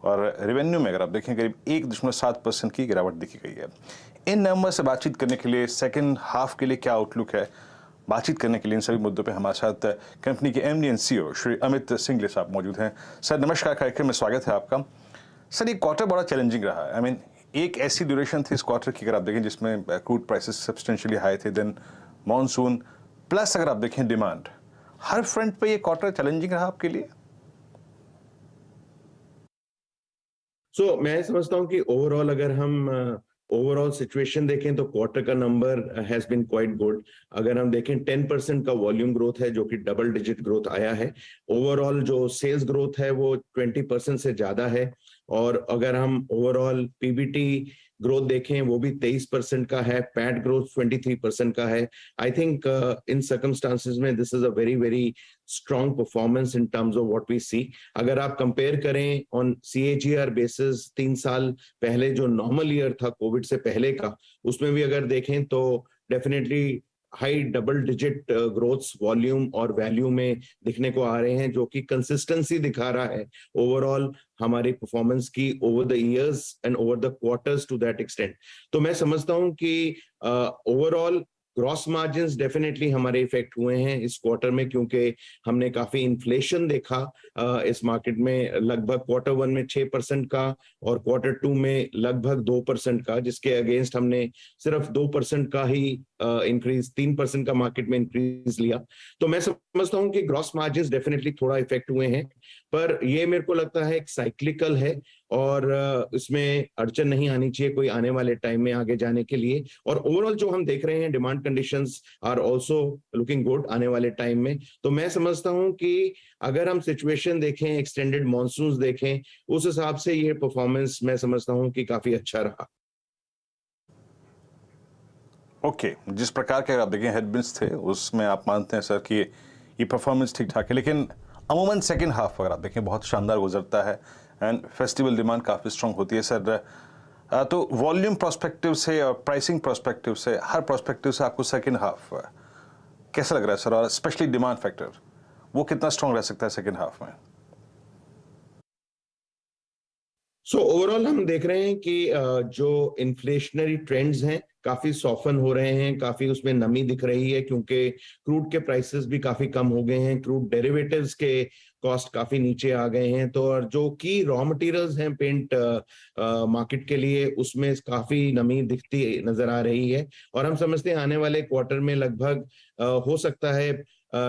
और रेवेन्यू में अगर आप देखें करीब 1.7% की गिरावट देखी गई है। इन नंबर से बातचीत करने के लिए सेकेंड हाफ के लिए क्या आउटलुक है, बातचीत करने के लिए इन सभी मुद्दों पे हमारे साथ कंपनी के MD and CEO Shri Amit Singhle साहब मौजूद हैं। सर नमस्कार, कार्यक्रम में स्वागत है आपका। सर ये क्वार्टर बड़ा चैलेंजिंग रहा है। आई मीन एक ऐसी ड्यूरेशन थी इस क्वार्टर की अगर आप देखें जिसमें क्रूड प्राइसेस सब्सटेंशियली हाई थे, देन मानसून प्लस अगर आप देखें डिमांड, हर फ्रंट पे ये क्वार्टर चैलेंजिंग रहा आपके लिए। मैं समझता हूँ कि ओवरऑल अगर हम ओवरऑल सिचुएशन देखें तो क्वार्टर का number has been quite good. अगर हम देखें 10% का वॉल्यूम ग्रोथ है जो कि डबल डिजिट ग्रोथ आया है। ओवरऑल जो सेल्स ग्रोथ है वो 20% से ज्यादा है। और अगर हम ओवरऑल पीबीटी ग्रोथ देखें वो भी 23% का है, पैट ग्रोथ 23% का है। आई थिंक इन सर्कमस्टांसेस में this is a very very strong performance in terms of what we see. अगर आप कंपेयर करें ऑन CAGR बेसिस 3 साल पहले जो नॉर्मल ईयर था कोविड से पहले का, उसमें भी अगर देखें तो definitely high double digit growths volume और वैल्यू में दिखने को आ रहे हैं, जो कि कंसिस्टेंसी दिखा रहा है ओवरऑल हमारी परफॉर्मेंस की over the years and over the quarters to that extent. तो मैं समझता हूं कि ओवरऑल ग्रॉस मार्जिन्स डेफिनेटली हमारे इफेक्ट हुए हैं इस क्वार्टर में, क्योंकि हमने काफी इन्फ्लेशन देखा इस मार्केट में। लगभग क्वार्टर 1 में 6% का और क्वार्टर 2 में लगभग 2% का, जिसके अगेंस्ट हमने सिर्फ 2% का ही इंक्रीज, 3% का मार्केट में इंक्रीज लिया। तो मैं समझता हूं कि ग्रॉस मार्जिन्स डेफिनेटली थोड़ा इफेक्ट हुए हैं, पर ये मेरे को लगता है एक साइक्लिकल है और इसमें अड़चन नहीं आनी चाहिए कोई आने वाले टाइम में आगे जाने के लिए। और ओवरऑल जो हम देख रहे हैं demand conditions are also looking good आने वाले टाइम में। तो मैं समझता हूं कि अगर हम सिचुएशन देखें, एक्सटेंडेड मॉनसून्स देखें, उस हिसाब से ये परफॉर्मेंस मैं समझता हूं कि काफी अच्छा रहा। ओके, जिस प्रकार के अगर आप देखें हेडविंड्स थे उसमें आप मानते हैं सर कि ये परफॉर्मेंस ठीक ठाक है, लेकिन अमूमन सेकेंड हाफ अगर आप देखें बहुत शानदार गुजरता है एंड फेस्टिवल डिमांड काफ़ी स्ट्रांग होती है सर। तो वॉल्यूम प्रोस्पेक्टिव से और प्राइसिंग प्रोस्पेक्टिव से, हर प्रोस्पेक्टिव से आपको सेकेंड हाफ कैसा लग रहा है सर, और स्पेशली डिमांड फैक्टर वो कितना स्ट्रांग रह सकता है सेकेंड हाफ में? ओवरऑल हम देख रहे हैं कि जो इन्फ्लेशनरी ट्रेंड्स हैं काफी सॉफन हो रहे हैं, काफी उसमें नमी दिख रही है, क्योंकि क्रूड के प्राइसेस भी काफी कम हो गए हैं, क्रूड डेरिवेटिव्स के कॉस्ट काफी नीचे आ गए हैं। तो और जो की रॉ मटेरियल्स हैं पेंट मार्केट के लिए, उसमें काफी नमी दिखती नजर आ रही है। और हम समझते हैं आने वाले क्वार्टर में लगभग हो सकता है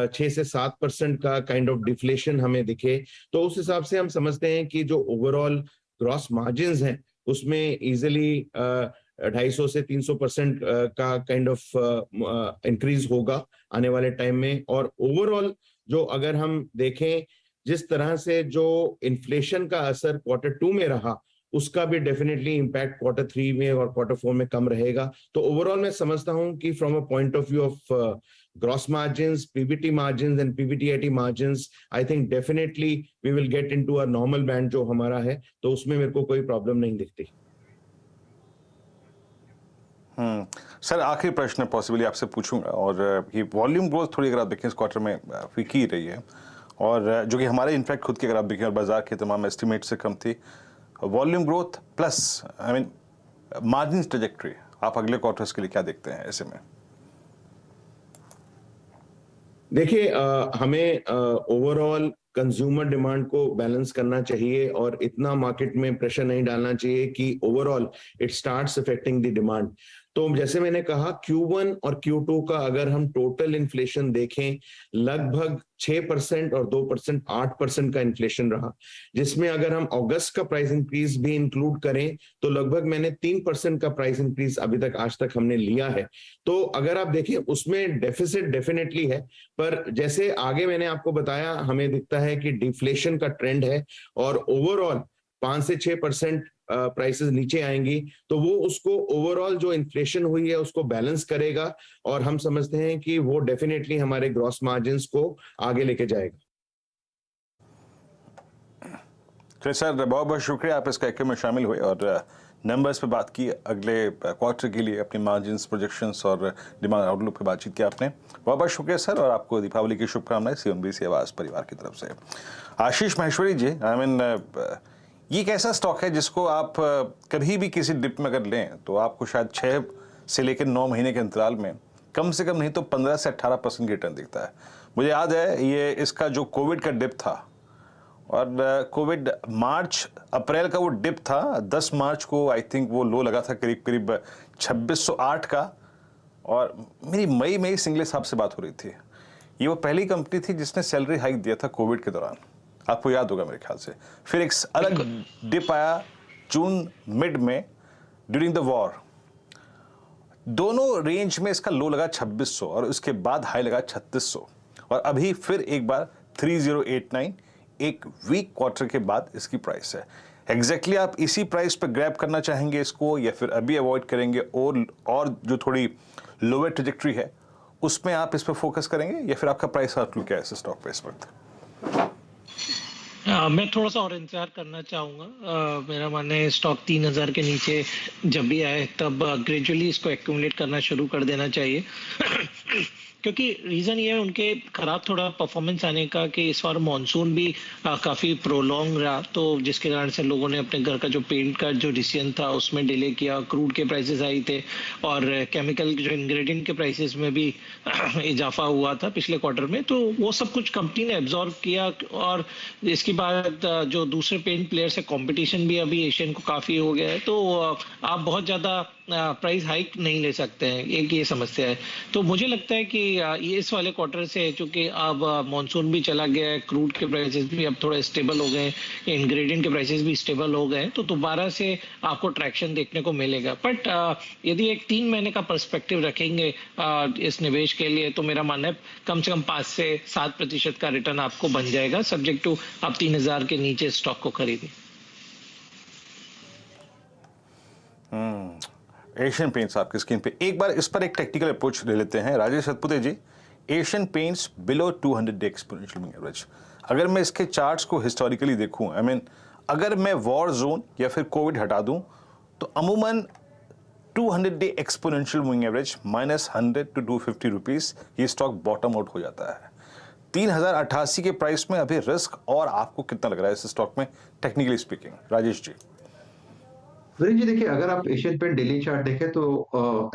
6 से 7% का काइंड ऑफ डिफ्लेशन हमें दिखे। तो उस हिसाब से हम समझते हैं कि जो ओवरऑल ग्रॉस मार्जिन्स हैं उसमें इजिली 250 से 300% का काइंड ऑफ इंक्रीज होगा आने वाले टाइम में। और ओवरऑल जो अगर हम देखें जिस तरह से जो इन्फ्लेशन का असर क्वार्टर 2 में रहा, उसका भी डेफिनेटली इम्पैक्ट क्वार्टर 3 में और क्वार्टर 4 में कम रहेगा। तो ओवरऑल मैं समझता हूं कि from a point of view of gross margins, PBT margins and PBTIT margins, I think definitely we will get into a normal band जो हमारा है, तो उसमें मेरे को कोई प्रॉब्लम नहीं दिखती। सर आखिरी प्रश्न पॉसिबली आपसे पूछूंगा, और ये वॉल्यूम ग्रोथ थोड़ी अगर आप देखें इस क्वार्टर में फीकी रही है, और जो कि हमारे इनफैक्ट खुद की अगर आप देखें और बाजार के तमाम एस्टिमेट से कम थी। Volume growth plus I mean margin trajectory आप अगले क्वार्टर्स के लिए क्या देखते हैं ऐसे में? देखिए हमें ओवरऑल कंज्यूमर डिमांड को बैलेंस करना चाहिए और इतना मार्केट में प्रेशर नहीं डालना चाहिए कि overall it starts affecting the demand. तो जैसे मैंने कहा Q1 और Q2 का अगर हम टोटल इन्फ्लेशन देखें, लगभग 6% और 2% 8% का इन्फ्लेशन रहा, जिसमें अगर हम अगस्त का प्राइस इंक्रीज भी इंक्लूड करें तो लगभग मैंने 3% का प्राइस इंक्रीज अभी तक आज तक हमने लिया है। तो अगर आप देखें उसमें डेफिसिट डेफिनेटली है, पर जैसे आगे मैंने आपको बताया हमें दिखता है कि डिफ्लेशन का ट्रेंड है और ओवरऑल 5 से 6% प्राइसेस नीचे आएंगी, तो वो उसको ओवरऑल जो इन्फ्लेशन हुई है उसको बैलेंस करेगा और हम समझते हैं कि वो डेफिनेटली हमारे ग्रॉस मार्जिन्स को आगे लेके जाएगा। चलिए सर, बहुत बहुत शुक्रिया आप इस कार्यक्रम में शामिल हुए और नंबर्स पे बात की, अगले क्वार्टर के लिए अपने मार्जिन्स, प्रोजेक्शंस और डिमांड आउटलुक पे बातचीत की आपने। बहुत बहुत शुक्रिया सर, और आपको दीपावली की शुभकामनाएं CNBC आवाज़ परिवार की तरफ से। आशीष माहेश्वरी जी, ये एक ऐसा स्टॉक है जिसको आप कभी भी किसी डिप में अगर लें तो आपको शायद 6 से लेकर 9 महीने के अंतराल में कम से कम नहीं तो 15 से 18% की रिटर्न दिखता है। मुझे याद है ये इसका जो कोविड का डिप था, और कोविड मार्च अप्रैल का वो डिप था, 10 मार्च को आई थिंक वो लो लगा था करीब करीब 2608 का, और मेरी मई में ही सिंगले साहब से बात हो रही थी। ये वो पहली कंपनी थी जिसने सैलरी हाइक दिया था कोविड के दौरान, आपको याद होगा मेरे ख्याल से। फिर एक अलग डिप आया जून मिड में ड्यूरिंग द वॉर, दोनों रेंज में इसका लो लगा 2600 और उसके बाद हाई लगा 3600, और अभी फिर एक बार 3089 एक वीक क्वार्टर के बाद इसकी प्राइस है। एग्जैक्टली आप इसी प्राइस पर ग्रैब करना चाहेंगे इसको, या फिर अभी अवॉइड करेंगे और जो थोड़ी लोअर ट्रेजेक्टरी है उसमें आप इस पर फोकस करेंगे, या फिर आपका प्राइस आउटलुक क्या है इस स्टॉक पे इस वक्त? मैं थोड़ा सा और इंतजार करना चाहूँगा। मेरा मानना है स्टॉक 3000 के नीचे जब भी आए तब ग्रेजुअली इसको एक्यूमुलेट करना शुरू कर देना चाहिए क्योंकि रीज़न ये है उनके खराब थोड़ा परफॉर्मेंस आने का कि इस बार मानसून भी काफ़ी प्रोलॉन्ग रहा, तो जिसके कारण से लोगों ने अपने घर का जो पेंट का जो डिसीजन था उसमें डिले किया। क्रूड के प्राइसेस आई थे और केमिकल जो इंग्रेडिएंट के प्राइसेस में भी इजाफा हुआ था पिछले क्वार्टर में, तो वो सब कुछ कंपनी ने एब्जॉर्ब किया। और इसके बाद जो दूसरे पेंट प्लेयर से कंपटीशन भी अभी एशियन को काफ़ी हो गया है, तो आप बहुत ज़्यादा प्राइस हाइक नहीं ले सकते हैं, एक ये समस्या है। तो मुझे लगता है कि ये इस वाले क्वार्टर से चूंकि अब मानसून भी चला गया है, क्रूड के प्राइसेस भी अब थोड़े स्टेबल हो गए, इंग्रेडिएंट के प्राइसेस भी स्टेबल हो गए, तो दोबारा से आपको ट्रैक्शन देखने को मिलेगा। बट यदि एक 3 महीने का पर्सपेक्टिव रखेंगे इस निवेश के लिए, तो मेरा मानना है कम से कम 5 से 7% का रिटर्न आपको बन जाएगा, सब्जेक्ट टू आप 3000 के नीचे स्टॉक को खरीदें। एशियन पेंट्स आपकी स्क्रीन पे, एक बार इस पर एक टेक्निकल अप्रोच ले लेते हैं। Rajesh Satpute ji, Asian paints below 200 day exponential moving average, अगर मैं इसके चार्ट्स को हिस्टोरिकली देखूं, अगर मैं वॉर जोन या फिर कोविड हटा दूं तो अमूमन 200 day exponential moving average -100 to 250 rupees ये स्टॉक बॉटम आउट हो जाता है। 3088 के प्राइस में अभी रिस्क और आपको कितना लग रहा है इस स्टॉक में टेक्निकली स्पीकिंग? राजेश जी। वीरेन जी देखिए, अगर आप एशियन पेंट डेली चार्ट देखें तो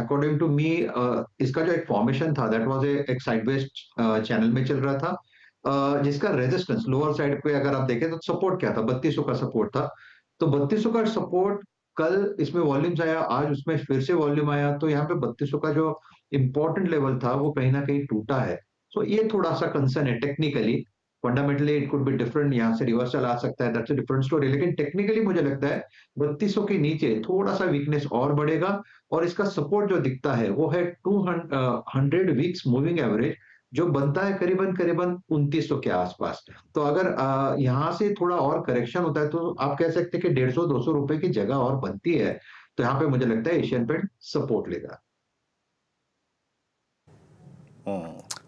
अकॉर्डिंग टू मी इसका जो एक फॉर्मेशन था दैट वाज एक साइडवेज चैनल में चल रहा था, जिसका रेजिस्टेंस लोअर साइड पे अगर आप देखें तो सपोर्ट क्या था, 3200 का सपोर्ट था। तो 3200 का सपोर्ट, कल इसमें वॉल्यूम्स आया, आज उसमें फिर से वॉल्यूम आया, तो यहाँ पे 3200 का जो इंपॉर्टेंट लेवल था वो कहीं ना कहीं टूटा है। तो ये थोड़ा सा कंसर्न है technically. Fundamentally it could be different, यहाँ से रिवर्सल आ सकता है, दैट्स अ डिफरेंट स्टोरी। लेकिन टेक्निकली मुझे लगता है 3200 के नीचे थोड़ा सा वीकनेस और बढ़ेगा, और इसका सपोर्ट जो दिखता है वो है 200 वीक्स मूविंग एवरेज, जो बनता है करीबन 2900 के आसपास। तो अगर यहाँ से थोड़ा और करेक्शन होता है तो आप कह सकते हैं कि 150-200 रुपए की जगह और बनती है। तो यहाँ पे मुझे लगता है एशियन पेंट सपोर्ट लेगा।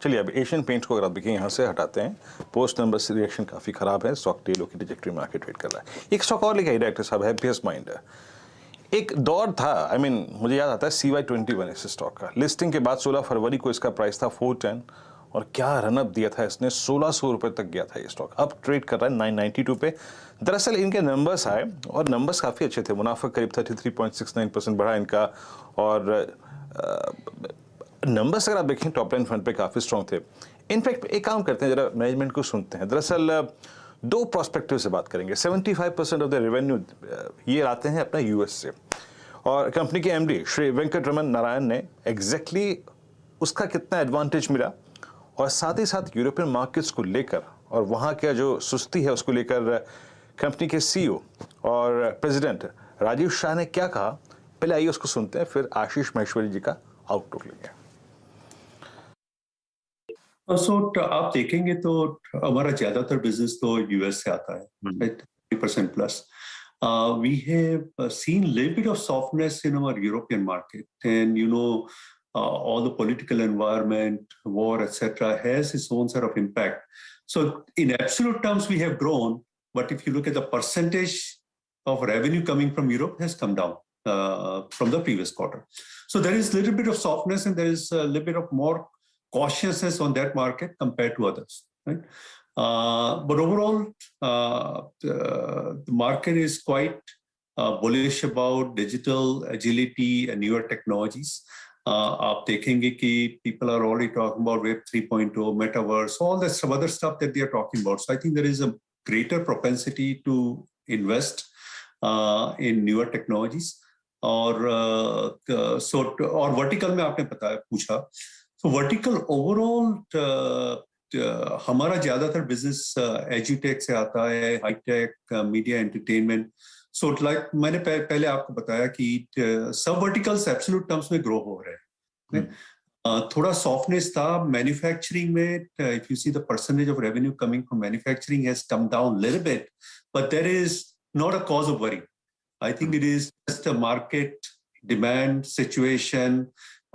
चलिए, अब एशियन पेंट्स को अगर आप देखिए यहाँ से हटाते हैं, पोस्ट नंबर से रिएक्शन काफ़ी खराब है, स्टॉक टेलो की ट्रैजेक्टरी मार्केट ट्रेड कर रहा है। एक स्टॉक और लेके आई डायरेक्टर साहब, हैप्पीएस्ट माइंड। एक दौर था, मुझे याद आता है CY21 इस स्टॉक का, लिस्टिंग के बाद 16 फरवरी को इसका प्राइस था 410, और क्या रनअप दिया था इसने, 1600 रुपये तक गया था ये स्टॉक। अब ट्रेड कर रहा है 992 पे। दरअसल इनके नंबर्स आए और नंबर्स काफ़ी अच्छे थे, मुनाफा करीब 33.69% बढ़ा इनका, और नंबर्स अगर आप देखें टॉप लाइन फ्रंट पे काफ़ी स्ट्रॉन्ग थे। इनफैक्ट एक काम करते हैं, जरा मैनेजमेंट को सुनते हैं। दरअसल 2 प्रोस्पेक्टिव से बात करेंगे। 75% ऑफ द रेवेन्यू ये आते हैं अपना US से, और कंपनी के MD श्री वेंकटरमन नारायण ने एग्जैक्टली उसका कितना एडवांटेज मिला, और साथ ही साथ यूरोपियन मार्केट्स को लेकर और वहाँ का जो सुस्ती है उसको लेकर कंपनी के CEO और प्रेसिडेंट राजीव शाह ने क्या कहा, पहले आइए उसको सुनते हैं, फिर आशीष माहेश्वरी जी का आउटलुक लेंगे। आप देखेंगे तो हमारा ज्यादातर बिजनेस तो यूएस से आता है, 30% plus. We have seen a little bit of softness in our European market, and all the political environment, war, etc., has its own sort of impact. So in absolute terms, we have grown, but if you look at the percentage of revenue coming from Europe has come down from the previous quarter. So there is a little bit of softness and there is a little bit of more cautiousness on that market compared to others, right? But overall, the market is quite bullish about digital agility and newer technologies. आप देखेंगे कि people are already talking about Web 3.0, Metaverse, all this other stuff that they are talking about. So I think there is a greater propensity to invest in newer technologies. और vertical में आपने पूछा, so vertical overall हमारा ज्यादातर business edutech से आता है, high tech, media, entertainment. So like मैंने पहले आपको बताया कि सब verticals absolute terms में grow हो रहे हैं. थोड़ा softness था manufacturing में. If you see the percentage of revenue coming from manufacturing has come down a little bit, but that is not a cause of worry. I think it is just a market demand situation.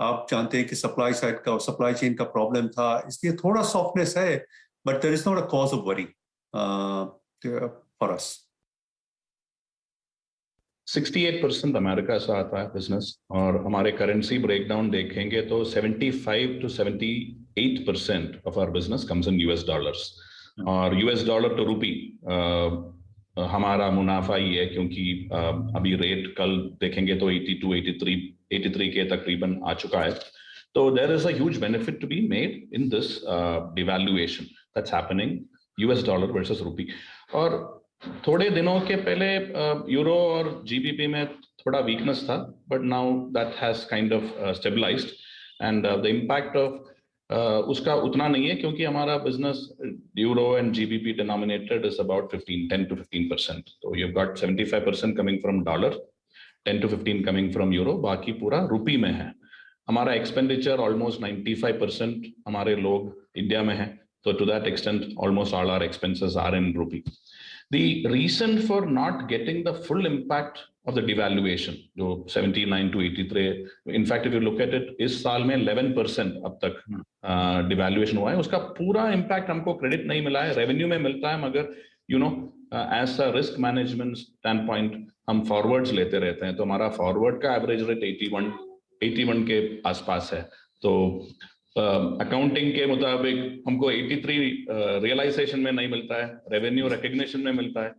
आप जानते हैं कि supply side का supply chain का problem था, इसलिए थोड़ा softness है, but there is not a cause of worry for us. 68% America से आता है बिजनेस, और हमारे करेंसी ब्रेकडाउन देखेंगे तो 75 to 78% of our business comes in US dollars, और यूएस डॉलर टू रूपी हमारा मुनाफा ही है, क्योंकि अभी रेट कल देखेंगे तो 83 के तकरीबन आ चुका है. तो there is a huge benefit to be made in this devaluation that's happening US dollar versus rupee. और थोड़े दिनों के पहले यूरो और जीबीपी में थोड़ा वीकनेस था, but now that has kind of stabilised, and the impact of उसका उतना नहीं है, क्योंकि हमारा business euro and GBP denominated is about 10 to 15%. तो you got 75% coming from dollar, 10 to 15 coming from euro, बाकी पूरा रुपी में है. हमारा एक्सपेंडिचर ऑलमोस्ट 95% हमारे लोग इंडिया में है, तो to that extent almost all our expenses are in rupee. The reason for not getting the full impact of the devaluation, जो 79 to 83, in fact if you look at it, इस साल में 11% अब तक devaluation हुआ है. उसका पूरा impact हमको credit नहीं मिला है, revenue में मिलता है, मगर you know as a risk management standpoint हम forwards लेते रहते हैं, तो हमारा forward का average rate 81 के आसपास है. तो अकाउंटिंग के मुताबिक हमको 83 रियलाइजेशन में नहीं मिलता है, रेवेन्यू रिकग्निशन में मिलता है,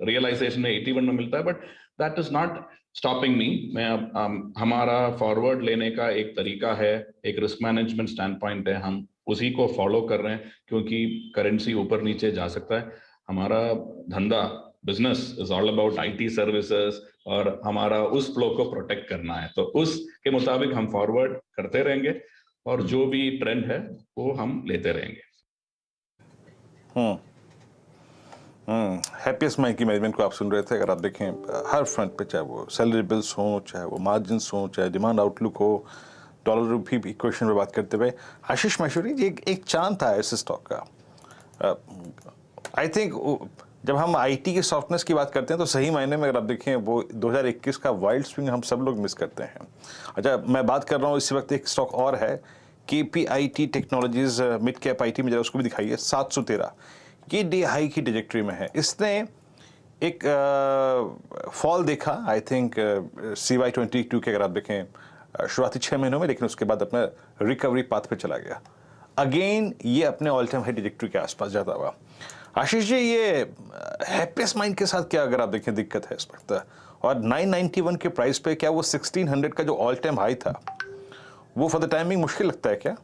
रियलाइजेशन में 81 में मिलता है, but that is not stopping me. मैं हमारा फॉरवर्ड लेने का एक तरीका है, एक रिस्क मैनेजमेंट स्टैंड पॉइंट है, हम उसी को फॉलो कर रहे हैं, क्योंकि करेंसी ऊपर नीचे जा सकता है. हमारा धंधा business is all about IT services, और हमारा उस फ्लो को प्रोटेक्ट करना है, तो उसके मुताबिक हम फॉरवर्ड करते रहेंगे, और जो भी ट्रेंड है वो हम लेते रहेंगे. हैप्पीएस्ट माइंड की मैनेजमेंट को आप सुन रहे थे. अगर आप देखें हर फ्रंट पे, चाहे वो सैलरी बिल्स हो, चाहे वो मार्जिन्स हो, चाहे डिमांड आउटलुक हो, डॉलर रूपी इक्वेशन पे बात करते हुए आशीष माहेश्वरी जी, एक चांद था ऐसे स्टॉक का. आई थिंक जब हम IT की सॉफ्टनेस की बात करते हैं तो सही मायने में अगर आप देखें वो 2021 का वाइल्ड स्विंग हम सब लोग मिस करते हैं. अच्छा, मैं बात कर रहा हूँ इस वक्त एक स्टॉक और है, KPIT technologies, mid cap IT में, जरा उसको भी दिखाइए, 713. ये डे हाई की डिजेक्ट्री में है. इसने एक फॉल देखा आई थिंक CY 22 के अगर आप देखें शुरुआती 6 महीनों में, लेकिन उसके बाद अपना रिकवरी पाथ पे चला गया. अगेन ये अपने ऑल टाइम हाई डिजेक्ट्री के आसपास जाता हुआ. आशीष जी, ये हैप्पीएस्ट माइंड के साथ क्या अगर आप देखें दिक्कत है इस वक्त, और 991 के प्राइस पे क्या वो 1600 का जो ऑल टाइम हाई था वो फॉर द टाइमिंग मुश्किल लगता है क्या?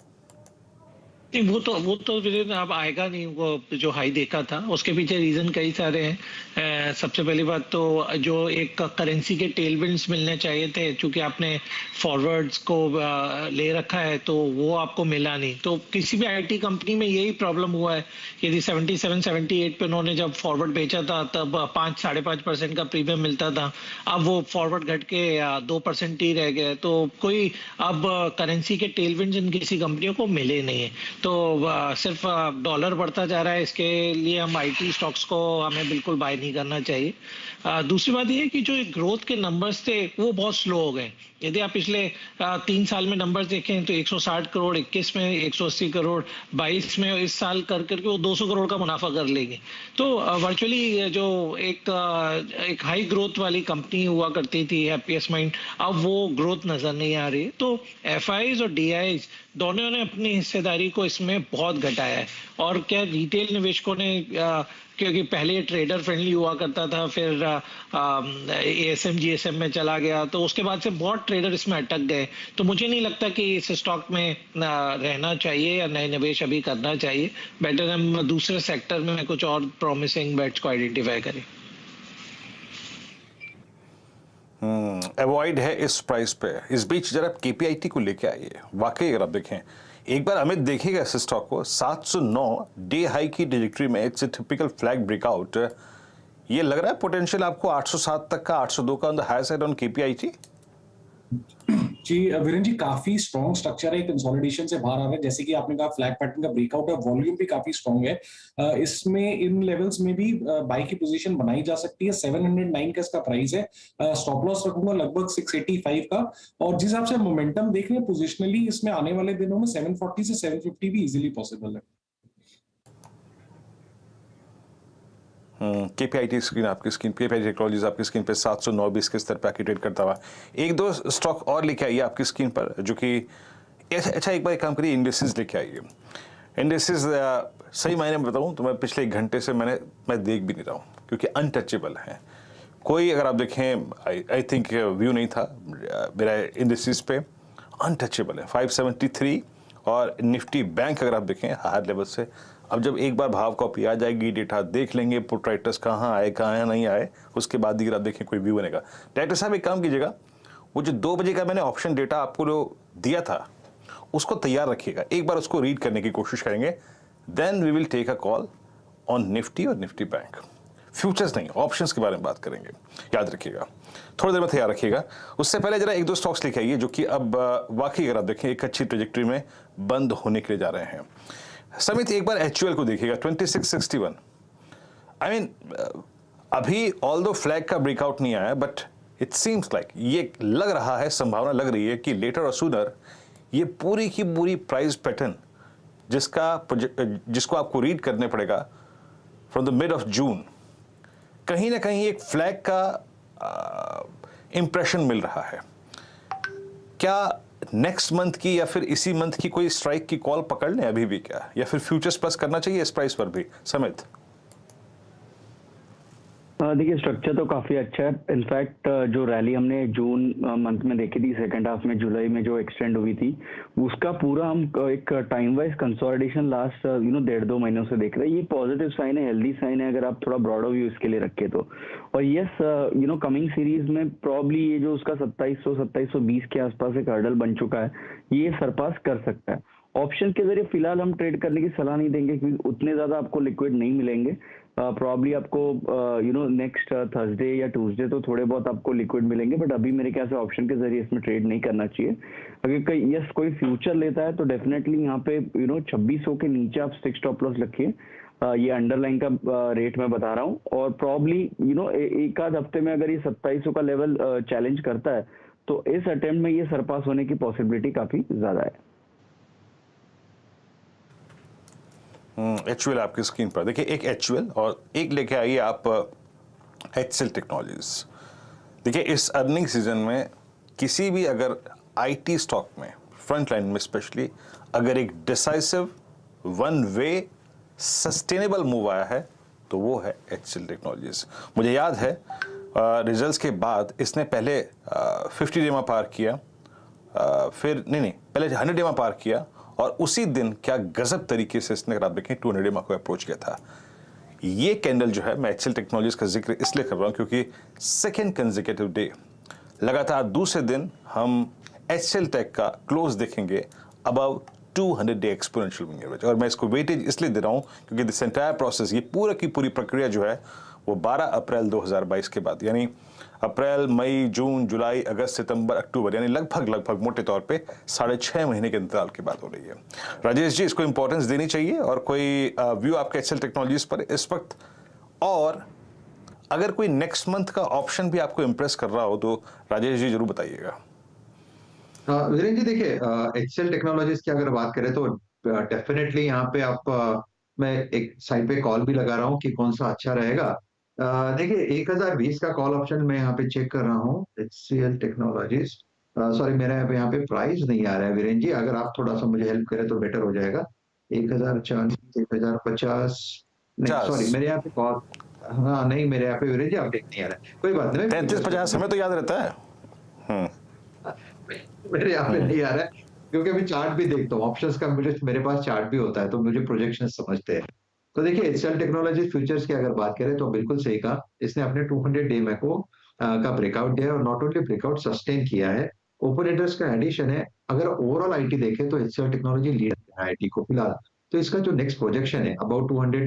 नहीं, वो तो वीरेंद्र अब आएगा नहीं. वो जो हाई देखा था उसके पीछे रीजन कई सारे हैं. सबसे पहली बात तो जो एक करेंसी के टेलविंड्स मिलने चाहिए थे, क्योंकि आपने फॉरवर्ड्स को ले रखा है तो वो आपको मिला नहीं. तो किसी भी IT कंपनी में यही प्रॉब्लम हुआ है. यदि 77-78 पे उन्होंने जब फॉरवर्ड बेचा था तब 5-5.5% का प्रीमियम मिलता था, अब वो फॉरवर्ड घट के 2% ही रह गए. तो कोई अब करेंसी के टेलविंड्स इन किसी कंपनियों को मिले नहीं है. तो सिर्फ डॉलर बढ़ता जा रहा है, इसके लिए हम आईटी स्टॉक्स को हमें बिल्कुल बाय नहीं करना चाहिए। दूसरी बात यह है कि जो ग्रोथ के नंबर्स थे वो बहुत स्लो हो गए। यदि आप पिछले 3 साल में नंबर्स देखें तो 160 करोड़ 21 में, 180 करोड़ 22 में, इस साल कर करके वो 200 करोड़ का मुनाफा कर लेंगे। तो वर्चुअली जो एक हाई ग्रोथ वाली कंपनी हुआ करती थी हैप्पीएस्ट माइंड, अब वो ग्रोथ नजर नहीं आ रही। तो एफआईज और डीआईज दोनों ने अपनी हिस्सेदारी को इसमें बहुत घटाया है। और क्या रिटेल निवेशकों ने, क्योंकि पहले ट्रेडर फ्रेंडली हुआ करता था, फिर एएसएम जीएसएम में चला गया, तो उसके बाद से बहुत ट्रेडर इसमें अटक गए। तो मुझे नहीं लगता कि इस स्टॉक में रहना चाहिए या नए निवेश अभी करना चाहिए। बेटर हम दूसरे सेक्टर में कुछ और प्रॉमिसिंग बेट्स को आइडेंटिफाई करें। अवॉइड है इस प्राइस पे। इस बीच जरा केपीआईटी को लेके आइए। वाकई अगर आप देखें, एक बार अमित देखिएगा इस स्टॉक को, 709 डे हाई की डिजिटरी में, it's a typical flag breakout. ये लग रहा है पोटेंशियल आपको 807 तक का, 802 का on the higher side on KPIT. Ji Viren ji, काफी स्ट्रॉन्ग स्ट्रक्चर है, कंसोलिडेशन से बाहर आ रहा है। जैसे कि आपने कहा फ्लैग पैटर्न का ब्रेकआउट है, वॉल्यूम भी काफी स्ट्रॉन्ग है। इसमें इन लेवल्स में भी बाई की पोजीशन बनाई जा सकती है। 709 का इसका प्राइस है। स्टॉप लॉस रखूंगा लगभग 685 का। और जिस हिसाब से मोमेंटम देख रहे हैं पोजिशनली, इसमें आने वाले दिनों में 740 से 750 भी इजीली पॉसिबल है। केपीआईटी स्क्रीन आपकी स्क्रीन, केपीआईटी टेक्नोलॉजीज आपकी स्क्रीन पे 709 भी इसके स्तर पर ट्रेड करता हुआ। एक दो स्टॉक और लेके आइए आपकी स्क्रीन पर, जो कि अच्छा, एक बार एक काम करिए, इंडेक्सेस लेके आइए। इंडेक्सेस सही मायने में बताऊं तो मैं पिछले 1 घंटे से मैं देख भी नहीं रहा हूं, क्योंकि अनटचेबल है। कोई अगर आप देखें, आई थिंक व्यू नहीं था मेरा इंडेक्सेस पे, अनटचेबल है। 573 और निफ्टी बैंक अगर आप देखें हायर लेवल से। अब जब एक बार भाव कॉपी आ जाएगी, डेटा देख लेंगे, पुट राइटर्स कहाँ आए कहाँ नहीं आए, उसके बाद ही अगर आप देखें कोई व्यू बनेगा। डायरेक्टर साहब एक काम कीजिएगा, वो जो 2 बजे का मैंने ऑप्शन डेटा आपको जो दिया था उसको तैयार रखिएगा, एक बार उसको रीड करने की कोशिश करेंगे। Then we will take a call on Nifty और निफ्टी बैंक। फ्यूचर्स नहीं, ऑप्शंस के बारे में बात करेंगे, याद रखिएगा। थोड़ी देर में तैयार रखिएगा। उससे पहले जरा 1-2 स्टॉक्स लेके आइए जो कि अब वाकई अगर आप देखें एक अच्छी ट्रेजेक्टरी में बंद होने के लिए जा रहे हैं। समित एक बार एचयूएल को देखिएगा 2661। आई मीन अभी ऑल दो फ्लैग का ब्रेकआउट नहीं आया, बट इट सीम्स लाइक ये लग रहा है, संभावना लग रही है कि लेटर और सूनर ये पूरी की पूरी प्राइस पैटर्न जिसको आपको रीड करने पड़ेगा from the mid of June, कहीं ना कहीं एक फ्लैग का इंप्रेशन मिल रहा है। क्या नेक्स्ट मंथ की या फिर इसी मंथ की कोई स्ट्राइक की कॉल पकड़ लें अभी भी क्या, या फिर फ्यूचर्स प्लस करना चाहिए इस प्राइस पर भी? समित देखिए, स्ट्रक्चर तो काफी अच्छा है। इनफैक्ट जो रैली हमने जून मंथ में देखी थी, सेकंड हाफ में जुलाई में जो एक्सटेंड हुई थी, उसका पूरा हम एक टाइम वाइज कंसोलिडेशन लास्ट 1.5-2 महीनों से देख रहे हैं। ये पॉजिटिव साइन है, हेल्दी साइन है अगर आप थोड़ा ब्रॉडर व्यू इसके लिए रखें तो। और यस, कमिंग सीरीज में प्रॉब्ली ये जो उसका 2700-2720 के आसपास एक हर्डल बन चुका है, ये सरपास कर सकता है। ऑप्शन के जरिए फिलहाल हम ट्रेड करने की सलाह नहीं देंगे, क्योंकि उतने ज्यादा आपको लिक्विड नहीं मिलेंगे। प्रॉब्ली आपको नेक्स्ट थर्सडे या ट्यूसडे तो थोड़े बहुत आपको लिक्विड मिलेंगे, बट अभी मेरे ख्याल से ऑप्शन के जरिए इसमें ट्रेड नहीं करना चाहिए। अगर कोई फ्यूचर लेता है तो डेफिनेटली यहाँ पे 2600 के नीचे आप स्टिक स्टॉप लॉस रखिए। ये अंडरलाइन का रेट मैं बता रहा हूँ। और प्रॉब्ली एक आध हफ्ते में अगर ये 2700 का लेवल चैलेंज करता है तो इस अटेम्प्ट में ये सरपास होने की पॉसिबिलिटी काफी ज्यादा है। एचयूएल आपकी स्क्रीन पर देखिए, एक एचयूएल और एक लेके आइए आप एचसीएल टेक्नोलॉजीज। देखिए, इस अर्निंग सीजन में किसी भी अगर आईटी स्टॉक में फ्रंट लाइन में स्पेशली अगर एक decisive one way sustainable move आया है तो वो है एचसीएल टेक्नोलॉजीज। मुझे याद है रिजल्ट्स के बाद इसने पहले 50 डेमा पार किया, फिर नहीं पहले 100 डेमा पार किया, और उसी दिन क्या गजब तरीके से इसने अगर आप देखें 200 डेमा को अप्रोच किया था। ये कैंडल जो है, मैं एचसीएल टेक्नोलॉजीज का जिक्र इसलिए कर रहा हूं क्योंकि सेकेंड कंसेक्यूटिव डे लगातार दूसरे दिन हम एचसीएल टेक का क्लोज देखेंगे above 200 day exponential moving average. और मैं इसको वेटेज इसलिए दे रहा हूं क्योंकि दिस एंटायर प्रोसेस, ये पूरा की पूरी प्रक्रिया जो है वो 12 अप्रैल 2022 के बाद, यानी अप्रैल, मई, जून, जुलाई, अगस्त, सितंबर, अक्टूबर, यानी लगभग मोटे तौर पे 6.5 महीने के अंतराल की बात हो रही है। राजेश जी, इसको इंपॉर्टेंस देनी चाहिए और कोई व्यू आपके एक्सेल टेक्नोलॉजीज पर इस वक्त, और अगर कोई नेक्स्ट मंथ का ऑप्शन भी आपको इम्प्रेस कर रहा हो तो राजेश जी जरूर बताइएगा। वीरेंद्र जी, देखिए एक्सेल टेक्नोलॉजीज की अगर बात करें तो डेफिनेटली यहाँ पे आप मैं एक साइड पे कॉल भी लगा रहा हूँ कि कौन सा अच्छा रहेगा। देखिए 1020 का कॉल ऑप्शन मैं यहाँ पे चेक कर रहा हूँ, HCL टेक्नोलॉजीज। सॉरी, मेरा यहाँ पे प्राइस नहीं आ रहा है वीरेंद्र जी, अगर आप थोड़ा सा मुझे हेल्प करें तो बेटर हो जाएगा। 1040, 1050, नहीं सॉरी, मेरे यहाँ पे कॉल, हाँ नहीं, मेरे यहाँ पे वीरेंद्र जी अपडेट नहीं आ रहा है, कोई बात नहीं। 33-50 हमें तो याद रहता है। मेरे यहाँ पे नहीं आ रहा है क्योंकि मैं चार्ट भी देखता हूँ, ऑप्शंस का मेरे पास चार्ट भी होता है तो मुझे प्रोजेक्शन समझते हैं। तो देखिए एक्सेल टेक्नोलॉजी फ्यूचर्स की अगर बात करें तो बिल्कुल सही कहा, इसने अपने 200 डे मैको का ब्रेकआउट दिया है और नॉट ओनली ब्रेकआउट सस्टेन किया है, ओपन इंटरेस्ट का एडिशन है। अगर ओवरऑल आईटी देखें तो एक्सेल टेक्नोलॉजी लीड है आईटी को फिलहाल। तो इसका जो नेक्स्ट प्रोजेक्शन है अबाउट 200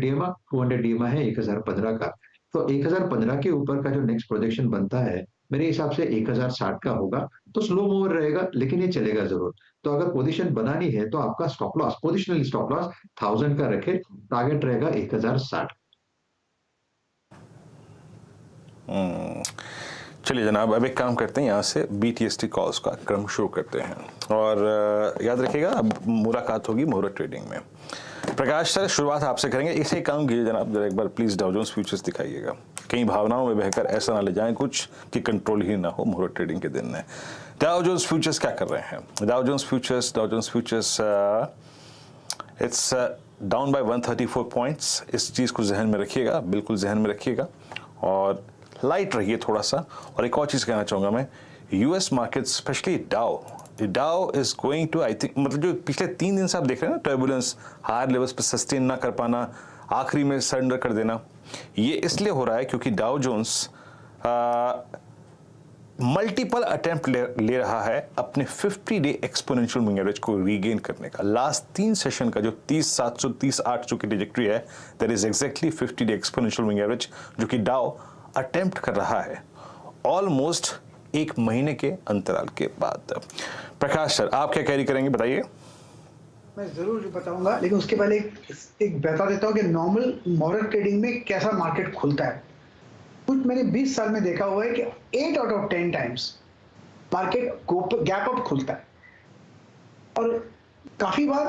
डीएमआ है 1015 का, तो 1015 के ऊपर का जो नेक्स्ट प्रोजेक्शन बनता है मेरे हिसाब से 1060 का होगा। तो स्लो मूवर रहेगा लेकिन ये चलेगा जरूर। तो अगर पोजीशन बनानी है तो आपका stop loss, positional stop loss 1000 का रखे, टारगेट रहेगा 1060। चलिए जनाब, अब एक काम करते हैं, यहाँ से BTST कॉल्स का क्रम शुरू करते हैं और याद रखिएगा अब मुलाकात होगी मुहूर्त ट्रेडिंग में। प्रकाश सर, शुरुआत आपसे करेंगे। इसे काम कीजिए जनाब, जरा एक बार प्लीज डाउ जोन्स फ्यूचर्स दिखाइएगा। कई भावनाओं में बहकर ऐसा ना ले जाएं कुछ कि कंट्रोल ही ना हो मुहूर्त ट्रेडिंग के दिन में। डाउ जोन्स फ्यूचर्स क्या कर रहे हैं? Dow Jones futures it's down by 134 points. इस चीज़ को जहन में रखिएगा, बिल्कुल जहन में रखिएगा और लाइट रहिए थोड़ा सा। और एक और चीज़ कहना चाहूँगा मैं, US market specially Dow is going to, I think, मतलब जो पिछले 3 दिन से आप देख रहे हैं ना, टर्बुलेंस, हायर लेवल्स पे सस्टेन ना कर पाना, आखिरी में सरेंडर कर देना, ये इसलिए हो रहा है क्योंकि डाउ जोन्स मल्टीपल अटेम्प्ट ले रहा है अपने 50 डे एक्सपोनेंशियल मूविंग एवरेज को रीगेन करने का। लास्ट 3 सेशन का जो 30-700, 30-800 की ट्रैजेक्टरी है, that is exactly 50 day exponential moving average जो कि डाउ अटेम्प्ट कर रहा है ऑलमोस्ट 1 महीने के अंतराल के बाद। प्रकाश सर, आप क्या कैरी करेंगे, बताइए। मैं जरूर बताऊंगा, लेकिन उसके पहले एक बता देता हूँ कि नॉर्मल मॉडल ट्रेडिंग में कैसा मार्केट खुलता है। कुछ मैंने 20 साल में देखा हुआ है कि 8 out of 10 times market gap up खुलता है और काफी बार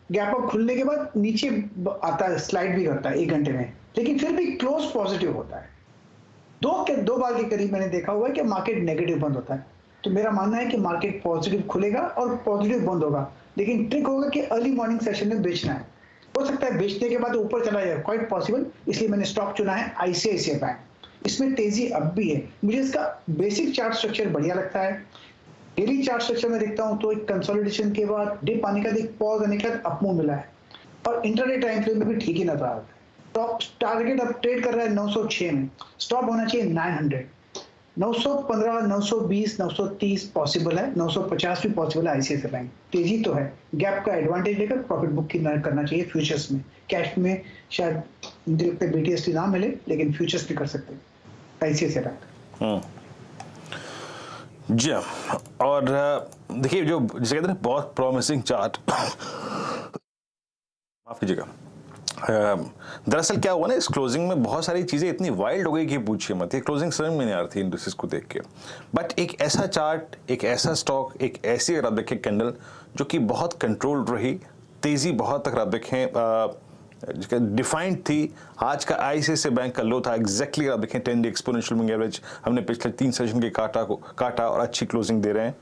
गैप अप खुलने के बाद नीचे आता है, स्लाइड भी करता है 1 घंटे में, लेकिन फिर भी क्लोज पॉजिटिव होता है। 2 बार के करीब मैंने देखा हुआ है कि मार्केट नेगेटिव बंद होता है। तो मेरा मानना है कि मार्केट पॉजिटिव खुलेगा और पॉजिटिव बंद होगा, लेकिन ट्रिक होगा कि अर्ली मॉर्निंग सेशन में बेचना है। हो सकता है बेचने के बाद ऊपर चला जाए, क्वाइट पॉसिबल। इसलिए मैंने स्टॉक चुना है ICICI बैंक। इसमें तेजी अब भी है। मुझे इसका बेसिक चार्ट स्ट्रक्चर बढ़िया लगता है। डेली चार्ट स्ट्रक्चर में देखता हूं तो एक कंसोलिडेशन के बाद डिप आने का, एक पॉज आने के बाद अपमूव मिला है और इंटरडे टाइम फ्रेम में भी ठीक ही नजर आ रहा है। टॉप टारगेट अब ट्रेड कर रहा है 906 में, स्टॉप होना चाहिए 900, 915, 920, 930 पॉसिबल है, 950 भी पॉसिबल है। ICICI बैंक तेजी तो है, गैप का एडवांटेज लेकर प्रॉफिट बुकिंग करना चाहिए फ्यूचर्स में। कैश में शायद मुझे लगता है BTST ना मिले, लेकिन फ्यूचर्स भी कर सकते हैं ICICI बैंक। जी हाँ, और देखिए जो जिसे कहते हैं बहुत प्रॉमिसिंग चार्ट, माफ कीजिएगा, दरअसल क्या हुआ ना, इस क्लोजिंग में बहुत सारी चीज़ें इतनी वाइल्ड हो गई कि पूछिए मत। ये क्लोजिंग समझ में नहीं आ रही थी इंडस्ट्रीज को देख के, बट एक ऐसा चार्ट, एक ऐसा स्टॉक, एक ऐसी अगर आप देखें कैंडल जो कि बहुत कंट्रोल्ड रही, तेज़ी बहुत तक आप देखें डिफाइंड थी। आज का ICICI बैंक का लो था एग्जैक्टली आप देखें 10 डे एक्सपोनेंशियल मूविंग एवरेज हमने पिछले 3 सेशन के काटा और अच्छी क्लोजिंग दे रहे हैं।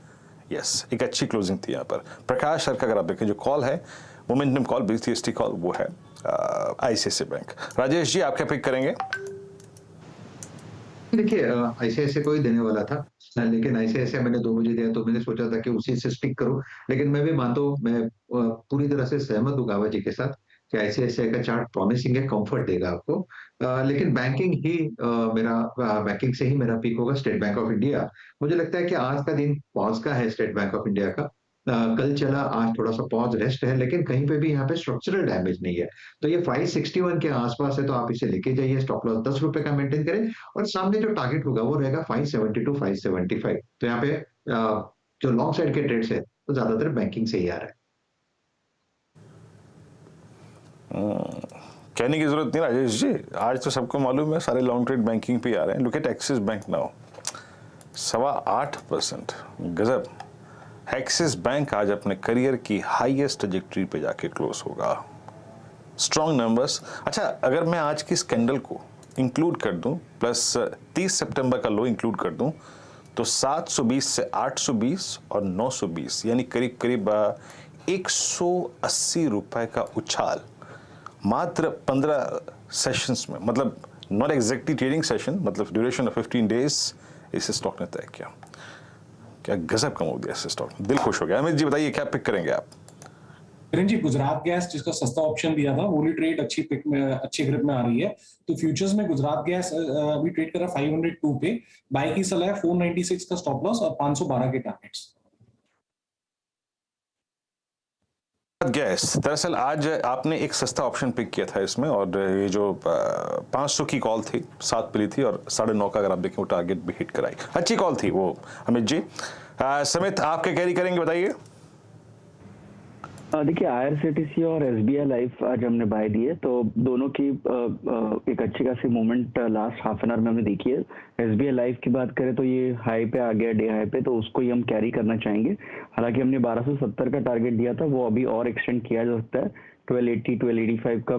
यस, एक अच्छी क्लोजिंग थी यहाँ पर। प्रकाश सर का अगर आप देखें जो कॉल है, मोमेंटम कॉल, BTST कॉल, वो है ICICI बैंक। राजेश जी, आप क्या पिक करेंगे? देखिए ICICI को ही देने वाला था, लेकिन ICICI मैंने 2 बजे दिया तो मैंने सोचा था कि उसी से स्टिक करूं। लेकिन मैं भी मानता हूँ, मैं पूरी तरह से सहमत हूँ गावा जी के साथ कि ICICI का चार्ट प्रॉमिसिंग है, कंफर्ट देगा आपको। लेकिन बैंकिंग ही बैंकिंग से ही मेरा पिक होगा, स्टेट बैंक ऑफ इंडिया। मुझे लगता है कि आज का दिन पॉज का है स्टेट बैंक ऑफ इंडिया का, कल चला, आज थोड़ा सा पॉज रेस्ट है, लेकिन कहीं पे भी यहाँ पे स्ट्रक्चरल डैमेज नहीं है। तो ये 561 के आसपास है, तो आप इसे लेके जाइए, स्टॉप लॉस 10 रुपए का मेंटेन करें, और सामने जो टारगेट होगा वो रहेगा 570 टू 575। तो यहाँ पे जो लॉन्ग साइड के ट्रेड्स है तो ज्यादातर बैंकिंग से ही आ रहा है। कहने की जरूरत नहीं राजेश जी, आज तो सबको मालूम है सारे लॉन्ग ट्रेड बैंकिंग पे आ रहे हैं। Look at axis bank now 8.25%, गजब। एक्सिस बैंक आज अपने करियर की हाईएस्ट ट्रजेक्टरी पे जाके क्लोज होगा। Strong numbers. अच्छा, अगर मैं आज की स्कैंडल को इंक्लूड कर दूं प्लस 30 सितंबर का लो इंक्लूड कर दूं तो 720 से 820 और 920 यानी करीब करीब 180 रुपए का उछाल मात्र 15 सेशंस में, मतलब नॉट एग्जैक्टली ट्रेडिंग सेशन, मतलब ड्यूरेशन ऑफ 15 डेज इस स्टॉक ने तय किया। क्या गजब कम हो गया इस स्टॉक, दिल खुश हो गया। अमित जी बताइए क्या पिक करेंगे आप? किरण जी, गुजरात गैस जिसका सस्ता ऑप्शन दिया था, वो ट्रेड अच्छी पिक में, अच्छी ग्रिप में आ रही है। तो फ्यूचर्स में गुजरात गैस अभी ट्रेड कर रहा है 502 पे, बाय की सलाह है 496 का स्टॉप लॉस और 512 के टारगेट्स। गैस दरअसल आज आपने एक सस्ता ऑप्शन पिक किया था इसमें, और ये जो 500 की कॉल थी 7 मिली थी और 9.5 का अगर आप देखें वो टारगेट भी हिट कराई, अच्छी कॉल थी वो। अमित जी समित आप क्या कैरी करेंगे बताइए? देखिए, IRCTC और SBI लाइफ आज हमने बाय दिए, तो दोनों की एक अच्छी खासी movement last half an hour में हमने देखी है। SBI लाइफ की बात करें तो ये हाई पे आ गया, डे हाई पे, तो उसको ही हम कैरी करना चाहेंगे। हालांकि हमने 1270 का टारगेट दिया था, वो अभी और एक्सटेंड किया जा सकता है। 1280 1285 का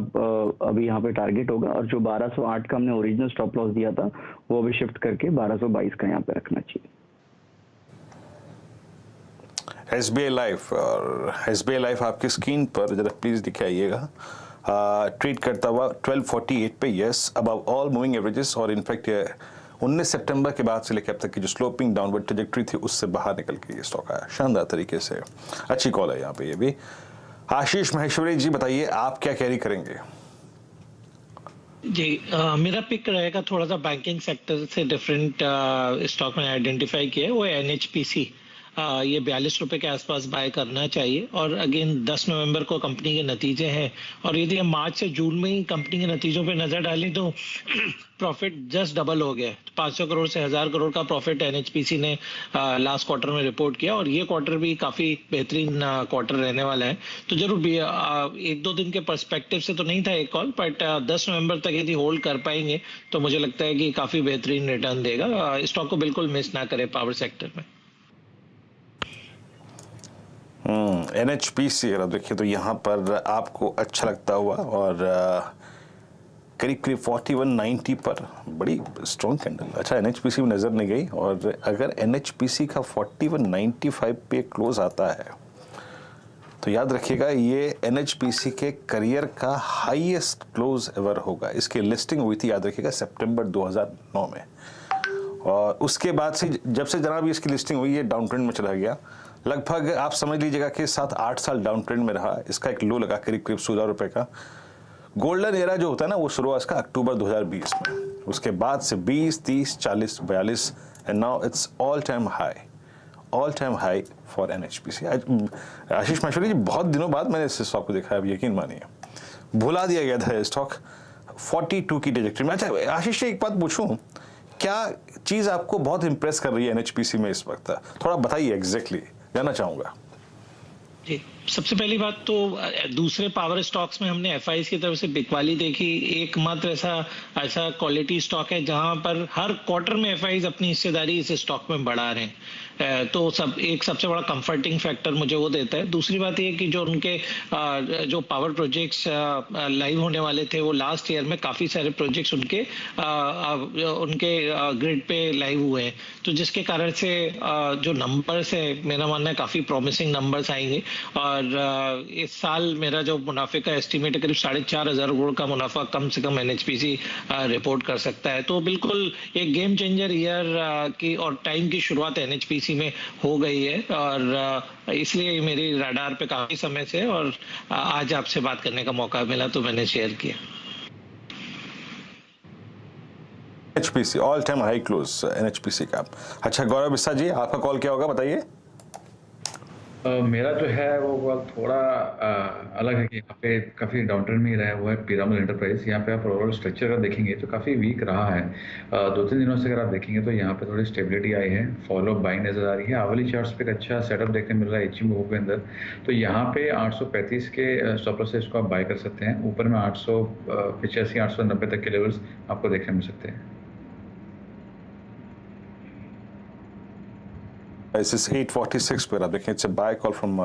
अभी यहाँ पे टारगेट होगा, और जो 1208 का हमने ओरिजिनल स्टॉप लॉस दिया था वो अभी शिफ्ट करके 1222 का यहाँ पे रखना चाहिए। SBI लाइफ, और SBI लाइफ आपकी स्क्रीन पर जरा प्लीज दिखाइएगा। ट्रेड करता हुआ 1248 पे, yes, above all moving averages, और इनफैक्ट 19 सितंबर के बाद से लेकर अब तक की जो स्लोपिंग डाउनवर्ड ट्रजेक्टरी थी उससे बाहर निकल के ये स्टॉक आया शानदार तरीके से। अच्छी कॉल है यहाँ पे ये भी। आशीष महेश्वरी जी बताइए आप क्या कैरी करेंगे? जी मेरा पिक रहेगा थोड़ा सा बैंकिंग सेक्टर से डिफरेंट स्टॉक में आइडेंटिफाई किया है, वो है NHPC। ये 42 रुपए के आसपास बाय करना चाहिए। और अगेन 10 नवंबर को कंपनी के नतीजे हैं, और यदि हम मार्च से जून में ही कंपनी के नतीजों पे नजर डालें तो प्रॉफिट जस्ट डबल हो गया। 500 करोड़ से 1000 करोड़ का प्रॉफिट NHPC ने लास्ट क्वार्टर में रिपोर्ट किया, और ये क्वार्टर भी काफी बेहतरीन क्वार्टर रहने वाला है। तो जरूर भी 1-2 दिन के पर्सपेक्टिव से तो नहीं था एक कॉल, बट 10 नवंबर तक यदि होल्ड कर पाएंगे तो मुझे लगता है कि काफी बेहतरीन रिटर्न देगा। स्टॉक को बिल्कुल मिस ना करें पावर सेक्टर में। NHPC अगर आप देखिए तो यहाँ पर आपको अच्छा लगता हुआ, और करीब करीब 4190 पर बड़ी स्ट्रॉन्ग कैंडल। अच्छा, NHPC में नज़र नहीं गई, और अगर NHPC का 4195 पे क्लोज आता है तो याद रखिएगा ये NHPC के करियर का हाईएस्ट क्लोज एवर होगा। इसकी लिस्टिंग हुई थी याद रखिएगा सितंबर 2009 में, और उसके बाद से जब से जनाब इसकी लिस्टिंग हुई ये डाउन ट्रेंड में चला गया। लगभग आप समझ लीजिएगा कि 7-8 साल डाउन ट्रेंड में रहा। इसका एक लो लगा करीब करीब 16 रुपए का। गोल्डन एरा जो होता है ना वो शुरू हुआ इसका अक्टूबर 2020 में, उसके बाद से 20, 30, 40, 42 and now it's all time high for NHPC। आशीष महेश्वरी जी बहुत दिनों बाद मैंने इस स्टॉक को देखा है, अब यकीन मानिए भुला दिया गया था स्टॉक 42 की ट्रैजेक्टरी में। अच्छा आशीष जी एक बात पूछूं, क्या चीज आपको बहुत इंप्रेस कर रही है NHPC में इस वक्त? थोड़ा बताइए एग्जैक्टली, जानना चाहूंगा। जी, सबसे पहली बात तो दूसरे पावर स्टॉक्स में हमने FIs की तरफ से बिकवाली देखी। एकमात्र ऐसा क्वालिटी स्टॉक है जहां पर हर क्वार्टर में FIs अपनी हिस्सेदारी इस स्टॉक में बढ़ा रहे हैं, तो सबसे बड़ा कंफर्टिंग फैक्टर मुझे वो देता है। दूसरी बात ये कि जो उनके जो पावर प्रोजेक्ट्स लाइव होने वाले थे वो लास्ट ईयर में काफ़ी सारे प्रोजेक्ट्स उनके ग्रिड पे लाइव हुए हैं, तो जिसके कारण से जो नंबर्स है मेरा मानना है काफ़ी प्रॉमिसिंग नंबर्स आएंगे। और इस साल मेरा जो मुनाफे का एस्टिमेट है करीब 4,500 करोड़ का मुनाफा कम से कम NHPC रिपोर्ट कर सकता है। तो बिल्कुल एक गेम चेंजर ईयर की और टाइम की शुरुआत NHPC में हो गई है, और इसलिए मेरी रडार पे काफी समय से, और आज आपसे बात करने का मौका मिला तो मैंने शेयर किया। NHPC all time high close NHPC का। अच्छा गौरव बिस्सा जी आपका कॉल क्या होगा बताइए? मेरा जो है वो थोड़ा अलग है कि यहाँ पे काफ़ी डाउनटर्न में ही रहा है, वो है पीरामल एंटरप्राइज। यहाँ पे आप ओवरऑल स्ट्रक्चर का देखेंगे तो काफ़ी वीक रहा है। 2-3 दिनों से अगर आप देखेंगे तो यहाँ पे थोड़ी स्टेबिलिटी आई है, फॉलो बाइंग नजर आ रही है। आवली चार्ट्स पे एक अच्छा सेटअप देखने मिल रहा है एचई मूव के अंदर। तो यहाँ पे 835 के स्टॉप लॉस से इसको आप बाय कर सकते हैं। ऊपर में 885 890 तक के लेवल्स आपको देखने मिल सकते हैं। This is 846 पर आप देखें, it's a buy call from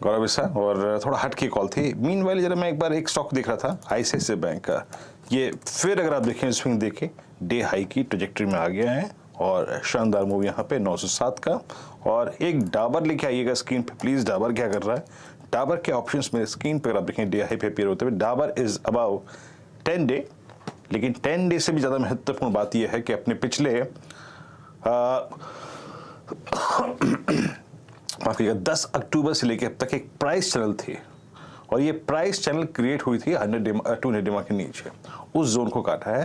Gaurav sir, और थोड़ा हट की कॉल थी। मीनवाइल जरा मैं एक बार एक स्टॉक देख रहा था आईसीआईसीआई बैंक का, ये फिर अगर आप देखें स्विंग देखें डे हाई की ट्रैजेक्टरी में आ गया है और शानदार मूव यहाँ पे 907 का। और एक डाबर लेके आइएगा स्क्रीन पे प्लीज। डाबर क्या कर रहा है, डाबर के ऑप्शंस मेरे स्क्रीन पे अगर आप देखें डे हाई पे अपीयर होते हुए, डाबर इज अबाउ 10 डे। लेकिन 10 डे से भी ज़्यादा महत्वपूर्ण बात यह है कि अपने पिछले माफ कीजिएगा 10 अक्टूबर से लेकर अब तक एक प्राइस चैनल थी, और ये प्राइस चैनल क्रिएट हुई थी 200 डिमा के नीचे, उस जोन को काटा है।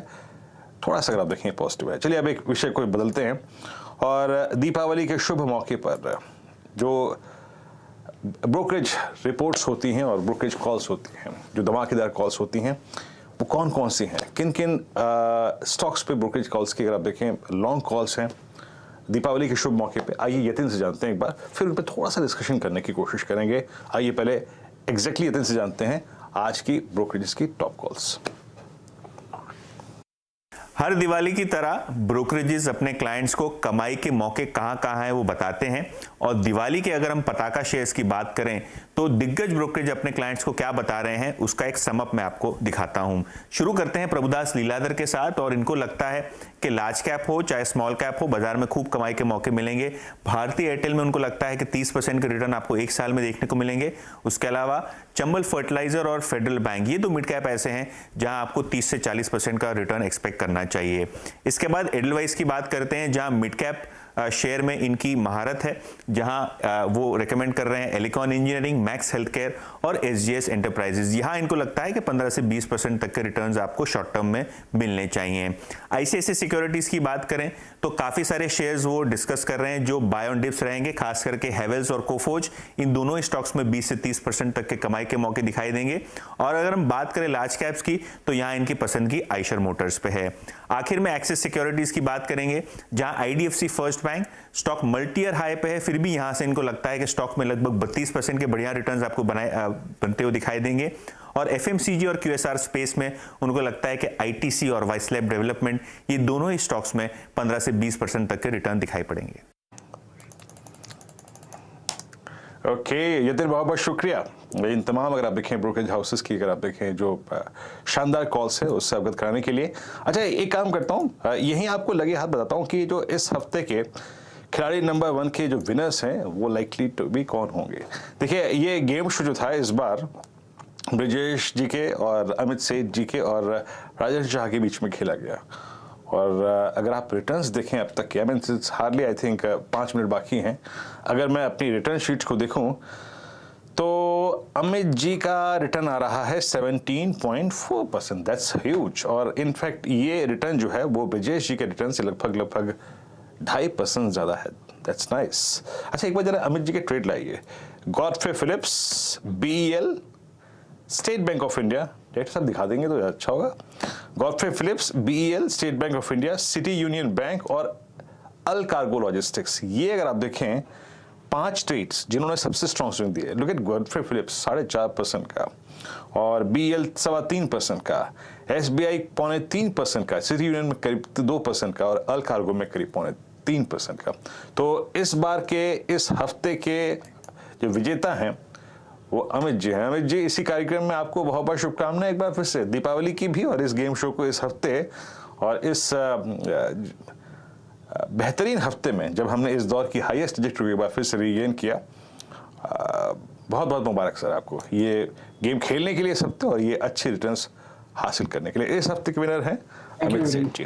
थोड़ा सा अगर आप देखें पॉजिटिव है। चलिए अब एक विषय को बदलते हैं, और दीपावली के शुभ मौके पर जो ब्रोकरेज रिपोर्ट्स होती हैं और ब्रोकरेज कॉल्स होती हैं, जो धमाकेदार कॉल्स होती हैं, वो कौन कौन सी हैं, किन किन स्टॉक्स पे ब्रोकरेज कॉल्स की अगर आप देखें लॉन्ग कॉल्स हैं दीपावली के शुभ मौके पे, आइए यतिन से जानते हैं एक बार, फिर उन पर थोड़ा सा डिस्कशन करने की कोशिश करेंगे। आइए पहले एग्जैक्टली यतिन से जानते हैं आज की ब्रोकरेजेस की टॉप कॉल्स। हर दिवाली की तरह ब्रोकरेजेस अपने क्लाइंट्स को कमाई के मौके कहां हैं वो बताते हैं, और दिवाली के अगर हम पताका शेयर्स की बात करें तो दिग्गज ब्रोकरेज अपने क्लाइंट्स को क्या बता रहे हैं उसका एक समअप मैं आपको दिखाता हूं। शुरू करते हैं प्रभुदास लीलाधर के साथ, और इनको लगता है कि लार्ज कैप हो चाहे स्मॉल कैप हो, बाजार में खूब कमाई के मौके मिलेंगे। भारतीय एयरटेल में उनको लगता है कि 30% के रिटर्न आपको एक साल में देखने को मिलेंगे। उसके अलावा चंबल फर्टिलाइजर और फेडरल बैंक, ये दो मिड कैप ऐसे हैं जहां आपको 30 से 40% का रिटर्न एक्सपेक्ट करना चाहिए। इसके बाद एडलवाइस की बात करते हैं, जहां मिड कैप शेयर में इनकी महारत है, जहां वो रेकमेंड कर रहे हैं Elecon engineering, max health care और एसजीएस एंटरप्राइजेज। यहां इनको लगता है कि 15 से 20% तक के रिटर्न्स आपको शॉर्ट टर्म में मिलने चाहिए। आईसीआईसीआई सिक्योरिटीज की बात करें तो काफी सारे शेयर्स वो डिस्कस कर रहे हैं जो बाय ऑन डिप्स रहेंगे, खास करके हेवेल्स और कोफोज, इन दोनों ही स्टॉक्स में 20 से 30% तक के कमाई के मौके दिखाई देंगे। और अगर हम बात करें लार्ज कैप्स की तो यहां इनकी पसंद की आइशर मोटर्स पे है। आखिर में एक्सिस सिक्योरिटीज की बात करेंगे, जहां IDFC first bank stock multi year high पे है, फिर भी यहां से इनको लगता है कि स्टॉक में लगभग 32% के बढ़िया रिटर्न्स आपको बनते हुए दिखाई देंगे। और एफएमसीजी और क्यूएसआर स्पेस में उनको लगता है कि आईटीसी और वाइसलैब डेवलपमेंट, ये दोनों ही स्टॉक्स में 15 से 20% तक के रिटर्न दिखाई पड़ेंगे। ओके यतिन, बहुत बहुत शुक्रिया। इन तमाम अगर आप देखें ब्रोकरेज हाउसेस की अगर आप देखें जो शानदार कॉल्स है उससे अवगत कराने के लिए। अच्छा एक काम करता हूँ, यहीं आपको लगे हाथ बताता हूँ कि जो इस हफ्ते के खिलाड़ी नंबर 1 के जो विनर्स हैं वो लाइकली टू बी कौन होंगे। देखिए ये गेम शो जो था इस बार ब्रिजेश जी के और अमित सेठ जी के और राजेश शाह के बीच में खेला गया, और अगर आप रिटर्न्स देखें अब तक के, I mean hardly I think 5 minute बाकी हैं। अगर मैं अपनी रिटर्न शीट्स को देखूं तो अमित जी का रिटर्न आ रहा है 17.4%, दैट्स ह्यूज। और इनफैक्ट ये रिटर्न जो है वो ब्रिजेश जी के रिटर्न से लगभग 2.5% ज़्यादा है, दैट्स नाइस। अच्छा एक बार जरा अमित जी के ट्रेड लाइए। Godfrey Phillips, BEL, state bank of India, director साहब दिखा देंगे तो अच्छा होगा। Godfrey Phillips, BEL, state bank of India, city union bank और अल कार्गो लॉजिस्टिक्स, ये अगर आप देखें 5 ट्रेड्स जिन्होंने सबसे स्ट्रॉन्ग स्विंग दिए। लुक एट गॉडफ्रे फिलिप्स 4.5% का, और बीईएल 3.25% का, एसबीआई 3.25% का, सिटी यूनियन में करीब 2% का, और अल कार्गो में करीब 3.25% का। तो इस बार के इस हफ्ते के जो विजेता हैं वो अमित जी हैं। अमित जी इसी कार्यक्रम में आपको बहुत बहुत शुभकामनाएं एक बार फिर से, दीपावली की भी और इस गेम शो को इस हफ्ते और इस बेहतरीन हफ्ते में जब हमने इस दौर की हाईएस्ट ट्रैजेक्टरी एक बार फिर से रीगेन किया। बहुत बहुत मुबारक सर आपको ये गेम खेलने के लिए इस हफ्ते और ये अच्छे रिटर्न्स हासिल करने के लिए। इस हफ्ते के विनर हैं अमित सिंह जी।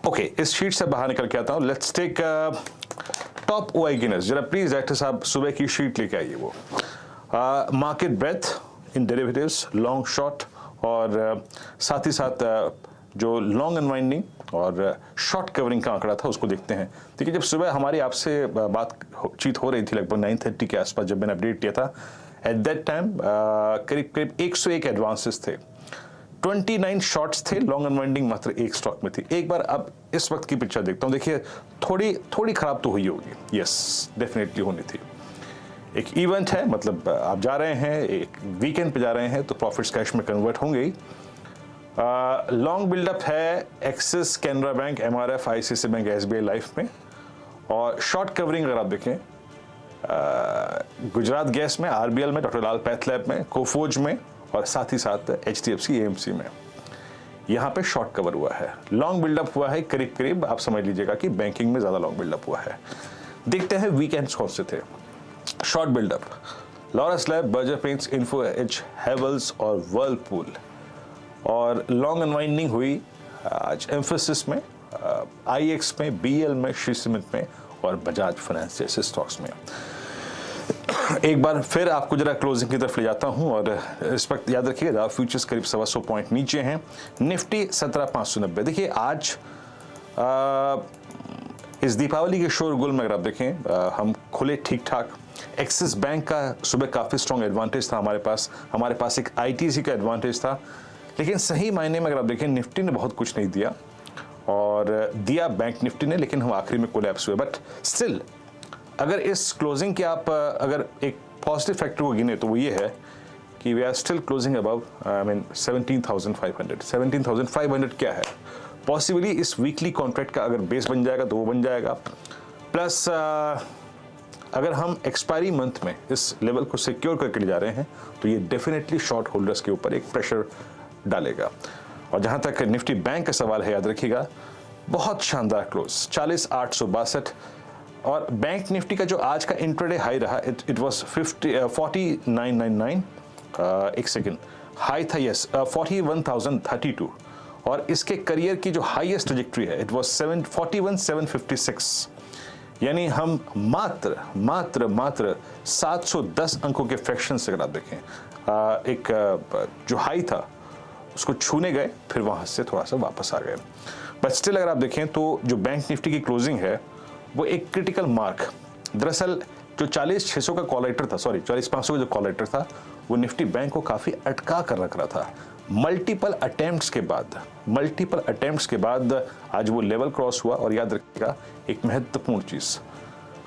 ओके इस शीट से बाहर निकल के आता हूँ। Let's take top OI gainers. जरा प्लीज डायरेक्टर साहब सुबह की शीट लेके आइए वो। Market breadth in derivatives, long short और साथ ही साथ जो लॉन्ग अनवाइंडिंग और शॉर्ट कवरिंग का आंकड़ा था उसको देखते हैं। देखिए, जब सुबह हमारी आपसे बातचीत हो रही थी लगभग 9:30 के आसपास, जब मैंने अपडेट किया था, एट दैट टाइम करीब करीब 101 एडवांसेस थे, 29 शॉर्ट्स थे, लॉन्ग अनवाइंडिंग मात्र एक स्टॉक में थी। एक बार अब इस वक्त की पिक्चर देखता हूँ। देखिए, थोड़ी खराब तो हुई होगी, यस डेफिनेटली होनी थी। एक इवेंट है, मतलब आप जा रहे हैं, एक वीकेंड पे जा रहे हैं, तो प्रॉफिट्स कैश में कन्वर्ट होंगे ही। लॉन्ग बिल्डअप है axis, Canara bank, MRF, ICICI bank, SBI life में। और शॉर्ट कवरिंग अगर आप देखें, गुजरात गैस में, RBL में, डॉक्टर लाल पैथलैब में, कोफोज में और साथ ही साथ HDFC AMC में, यहाँ पे शॉर्ट कवर हुआ है। लॉन्ग बिल्डअप हुआ है करीब करीब, आप समझ लीजिएगा कि बैंकिंग में ज़्यादा लॉन्ग बिल्डअप हुआ है। देखते हैं वीकेंड्स कौन से थे। Short buildup, Laurus lab, Berger paints, Info Edge, Havells और वर्लपूल। और लॉन्ग अनवाइंडिंग हुई आज एम्फोसिस में, IX में, BL में, श्री सीमेंट में और बजाज फाइनेंस जैसे स्टॉक्स में। एक बार फिर आपको जरा क्लोजिंग की तरफ ले जाता हूं और इस वक्त याद रखिएगा फ्यूचर्स करीब 125 पॉइंट नीचे हैं। निफ्टी 17,590। देखिए, आज इस दीपावली के शोरगुल में अगर आप देखें, हम खुले ठीक ठाक। एक्सिस बैंक का सुबह काफ़ी स्ट्रॉन्ग एडवांटेज था हमारे पास एक ITC का एडवांटेज था, लेकिन सही मायने में अगर आप देखें निफ्टी ने बहुत कुछ नहीं दिया, और दिया बैंक निफ्टी ने, लेकिन हम आखिरी में कोलैप्स हुए। बट स्टिल अगर इस क्लोजिंग के आप अगर एक पॉजिटिव फैक्टर को गिने तो वो ये है कि we are still closing above 17,500। 17,500 क्या है? पॉसिबली इस वीकली कॉन्ट्रैक्ट का अगर बेस बन जाएगा तो वो बन जाएगा। प्लस अगर हम एक्सपायरी मंथ में इस लेवल को सिक्योर करके ले जा रहे हैं तो ये डेफिनेटली शॉर्ट होल्डर्स के ऊपर एक प्रेशर डालेगा। और जहां तक निफ्टी बैंक का सवाल है, याद रखिएगा बहुत शानदार क्लोज 40,862। और बैंक निफ्टी का जो आज का इंट्राडे हाई रहा, इट वाज 49,999। एक सेकेंड, हाई था यस 41,032। और इसके करियर की जो हाईएस्ट ट्रैजेक्टरी है, इट वाज 41,756। यानी हम मात्र 710 अंकों के फ्रैक्शन से अगर आप देखें, एक जो हाई था उसको छूने गए, फिर वहां से थोड़ा सा वापस आ गए। बट स्टिल अगर आप देखें तो जो बैंक निफ्टी की क्लोजिंग है वो एक क्रिटिकल मार्क, दरअसल जो 40,600 का कॉल था, सॉरी 40,500 का जो कॉल था, वो निफ्टी बैंक को काफी अटका कर रख रहा था। मल्टीपल अटेम्प्ट्स के बाद आज वो लेवल क्रॉस हुआ। और याद रखिएगा एक महत्वपूर्ण चीज,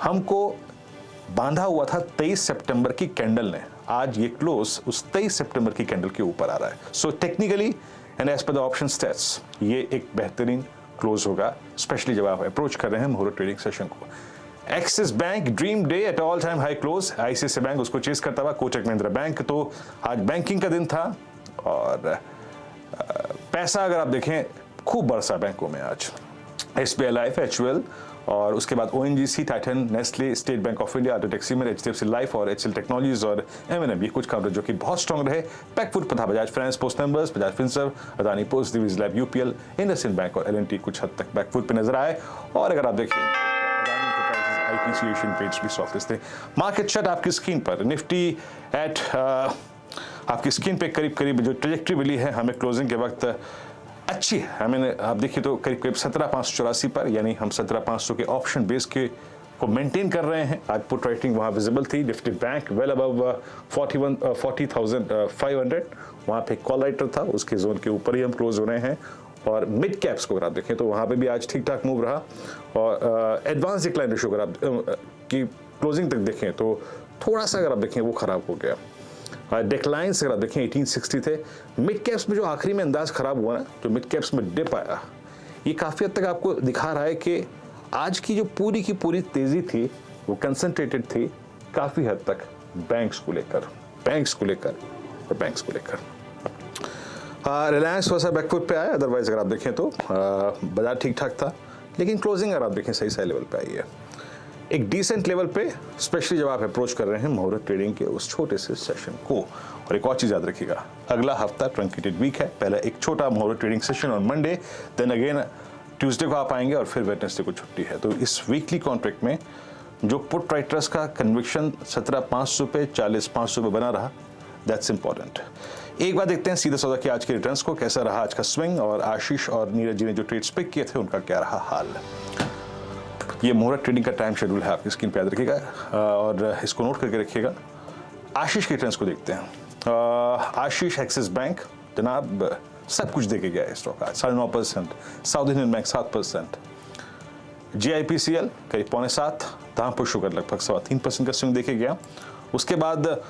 हमको बांधा हुआ था 23 सितंबर की कैंडल ने, आज ये क्लोज उस 23 सितंबर की कैंडल के ऊपर आ रहा है। So technically and as per the option stats ये एक बेहतरीन क्लोज होगा, स्पेशली जब आप अप्रोच कर रहे हैं मुहूर्त ट्रेडिंग सेशन को। Axis bank dream day at all time high close, ICICI bank उसको चेस करता हुआ, कोटक महिंद्रा बैंक। तो आज बैंकिंग का दिन था और पैसा अगर आप देखें खूब बरसा बैंकों में आज। SBI लाइफ, HUL और उसके बाद ONGC, Titan, Nestle, state bank of India, UltraTech cement, HDFC life और HCL टेक्नोलॉजीज और M&M, ये कुछ काउंटर जो कि बहुत स्ट्रॉन्ग रहे। पैकफुड पता Bajaj finance, post numbers, Bajaj Finserv, Adani ports, Divi's lab, UPL, IndusInd bank और L&T कुछ हद तक बैकफुट पे नजर आए। और अगर आप देखिए IPC एशियन पेंट्स भी सॉफ्टेस्ट थे। मार्केट शट आपकी स्क्रीन पर, निफ्टी एट आपकी स्क्रीन पे करीब जो ट्रेजेक्ट्री मिली है हमें क्लोजिंग के वक्त अच्छी है। मैंने आप देखिए तो करीब 17,584 पर, यानी हम 17,500 के ऑप्शन बेस के को मेंटेन कर रहे हैं। आज पुट राइटिंग वहाँ विजिबल थी। निफ्टी बैंक वेल अबव 40,500, वहाँ पे कॉल राइटर था, उसके जोन के ऊपर ही हम क्लोज हो रहे हैं। और मिड कैप्स को अगर आप देखें तो वहाँ पे भी आज ठीक ठाक मूव रहा। और एडवांस डिक्लाइन रेशियो अगर आप की क्लोजिंग तक देखें तो थोड़ा सा अगर आप देखें वो खराब हो गया। डिक्लाइन से अगर आप देखें 1860 थे। मिड कैप्स में जो आखिरी में अंदाज खराब हुआ ना, जो मिड कैप्स में डिप आया, ये काफ़ी हद तक आपको दिखा रहा है कि आज की जो पूरी की पूरी तेज़ी थी वो कंसंट्रेटेड थी काफ़ी हद तक बैंक्स को लेकर। रिलायंस थोड़ा सा बैकफुट पे आया, अदरवाइज अगर आप देखें तो बाजार ठीक ठाक था, लेकिन क्लोजिंग अगर आप देखें सही लेवल पे आई है, एक डिसेंट लेवल पे, स्पेशली जब आप अप्रोच कर रहे हैं मुहूर्त ट्रेडिंग के उस छोटे से सेशन को। और एक और चीज़ याद रखिएगा, अगला हफ्ता ट्रंकेटेड वीक है। पहले एक छोटा muhurat trading session on Monday, then again Tuesday को आप आएंगे और फिर वेडनेसडे को छुट्टी है। तो इस वीकली कॉन्ट्रैक्ट में जो पुट राइटर्स का कन्विक्शन 17,500 पे 40,500 पे बना रहा, दैट्स इंपॉर्टेंट। एक बार देखते हैं सीधे सौदा के आज के रिटर्न्स को, कैसा रहा आज का स्विंग, और आशीष और नीरज जी ने जो ट्रेड्स पिक किए थे उनका क्या रहा हाल। ये मुहूर्त ट्रेडिंग का टाइम शेड्यूल है, आपकी स्क्रीन पे याद रखिएगा और इसको नोट करके रखिएगा। आशीष के रिटर्न्स को देखते हैं। आशीष एक्सिस बैंक जनाब सब कुछ देके गया है स्टॉक आज 9.5%, साउथ इंडियन बैंक 7%, GIPCL करीब 7.25%, धामपुर शुगर लगभग 3.25% का स्विंग देके गया। उसके बाद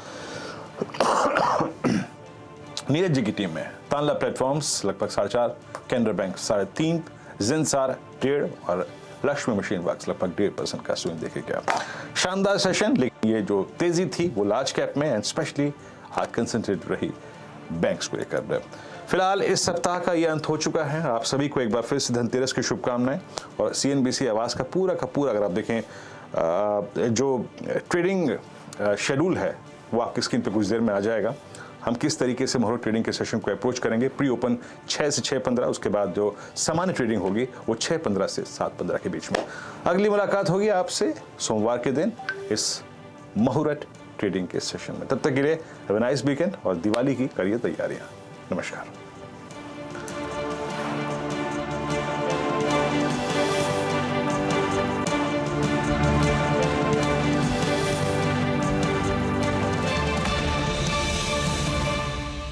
नीरज जी की टीम में तानला प्लेटफॉर्म्स लगभग 4.5%, कैनरा बैंक 3.5%, जिनसार 1.5% और लक्ष्मी मशीन वर्क्स लगभग 1.5% का स्विंग देखे गया। शानदार सेशन, लेकिन ये जो तेजी थी वो लार्ज कैप में एंड स्पेशली आज कंसंट्रेट रही बैंक्स को लेकर। फिलहाल इस सप्ताह का ये अंत हो चुका है। आप सभी को एक बार फिर से धनतेरस की शुभकामनाएं। और CNBC आवाज़ का पूरा अगर आप देखें जो ट्रेडिंग शेड्यूल है वो आपकी स्क्रीन पे कुछ देर में आ जाएगा। हम किस तरीके से मुहूर्त ट्रेडिंग के सेशन को अप्रोच करेंगे, प्री ओपन 6 से 6:15, उसके बाद जो सामान्य ट्रेडिंग होगी वो 6:15 से 7:15 के बीच में। अगली मुलाकात होगी आपसे सोमवार के दिन इस मुहूर्त ट्रेडिंग के सेशन में। तब तक के लिए हैव अ नाइस वीकेंड और दिवाली की करिए तैयारियां। नमस्कार।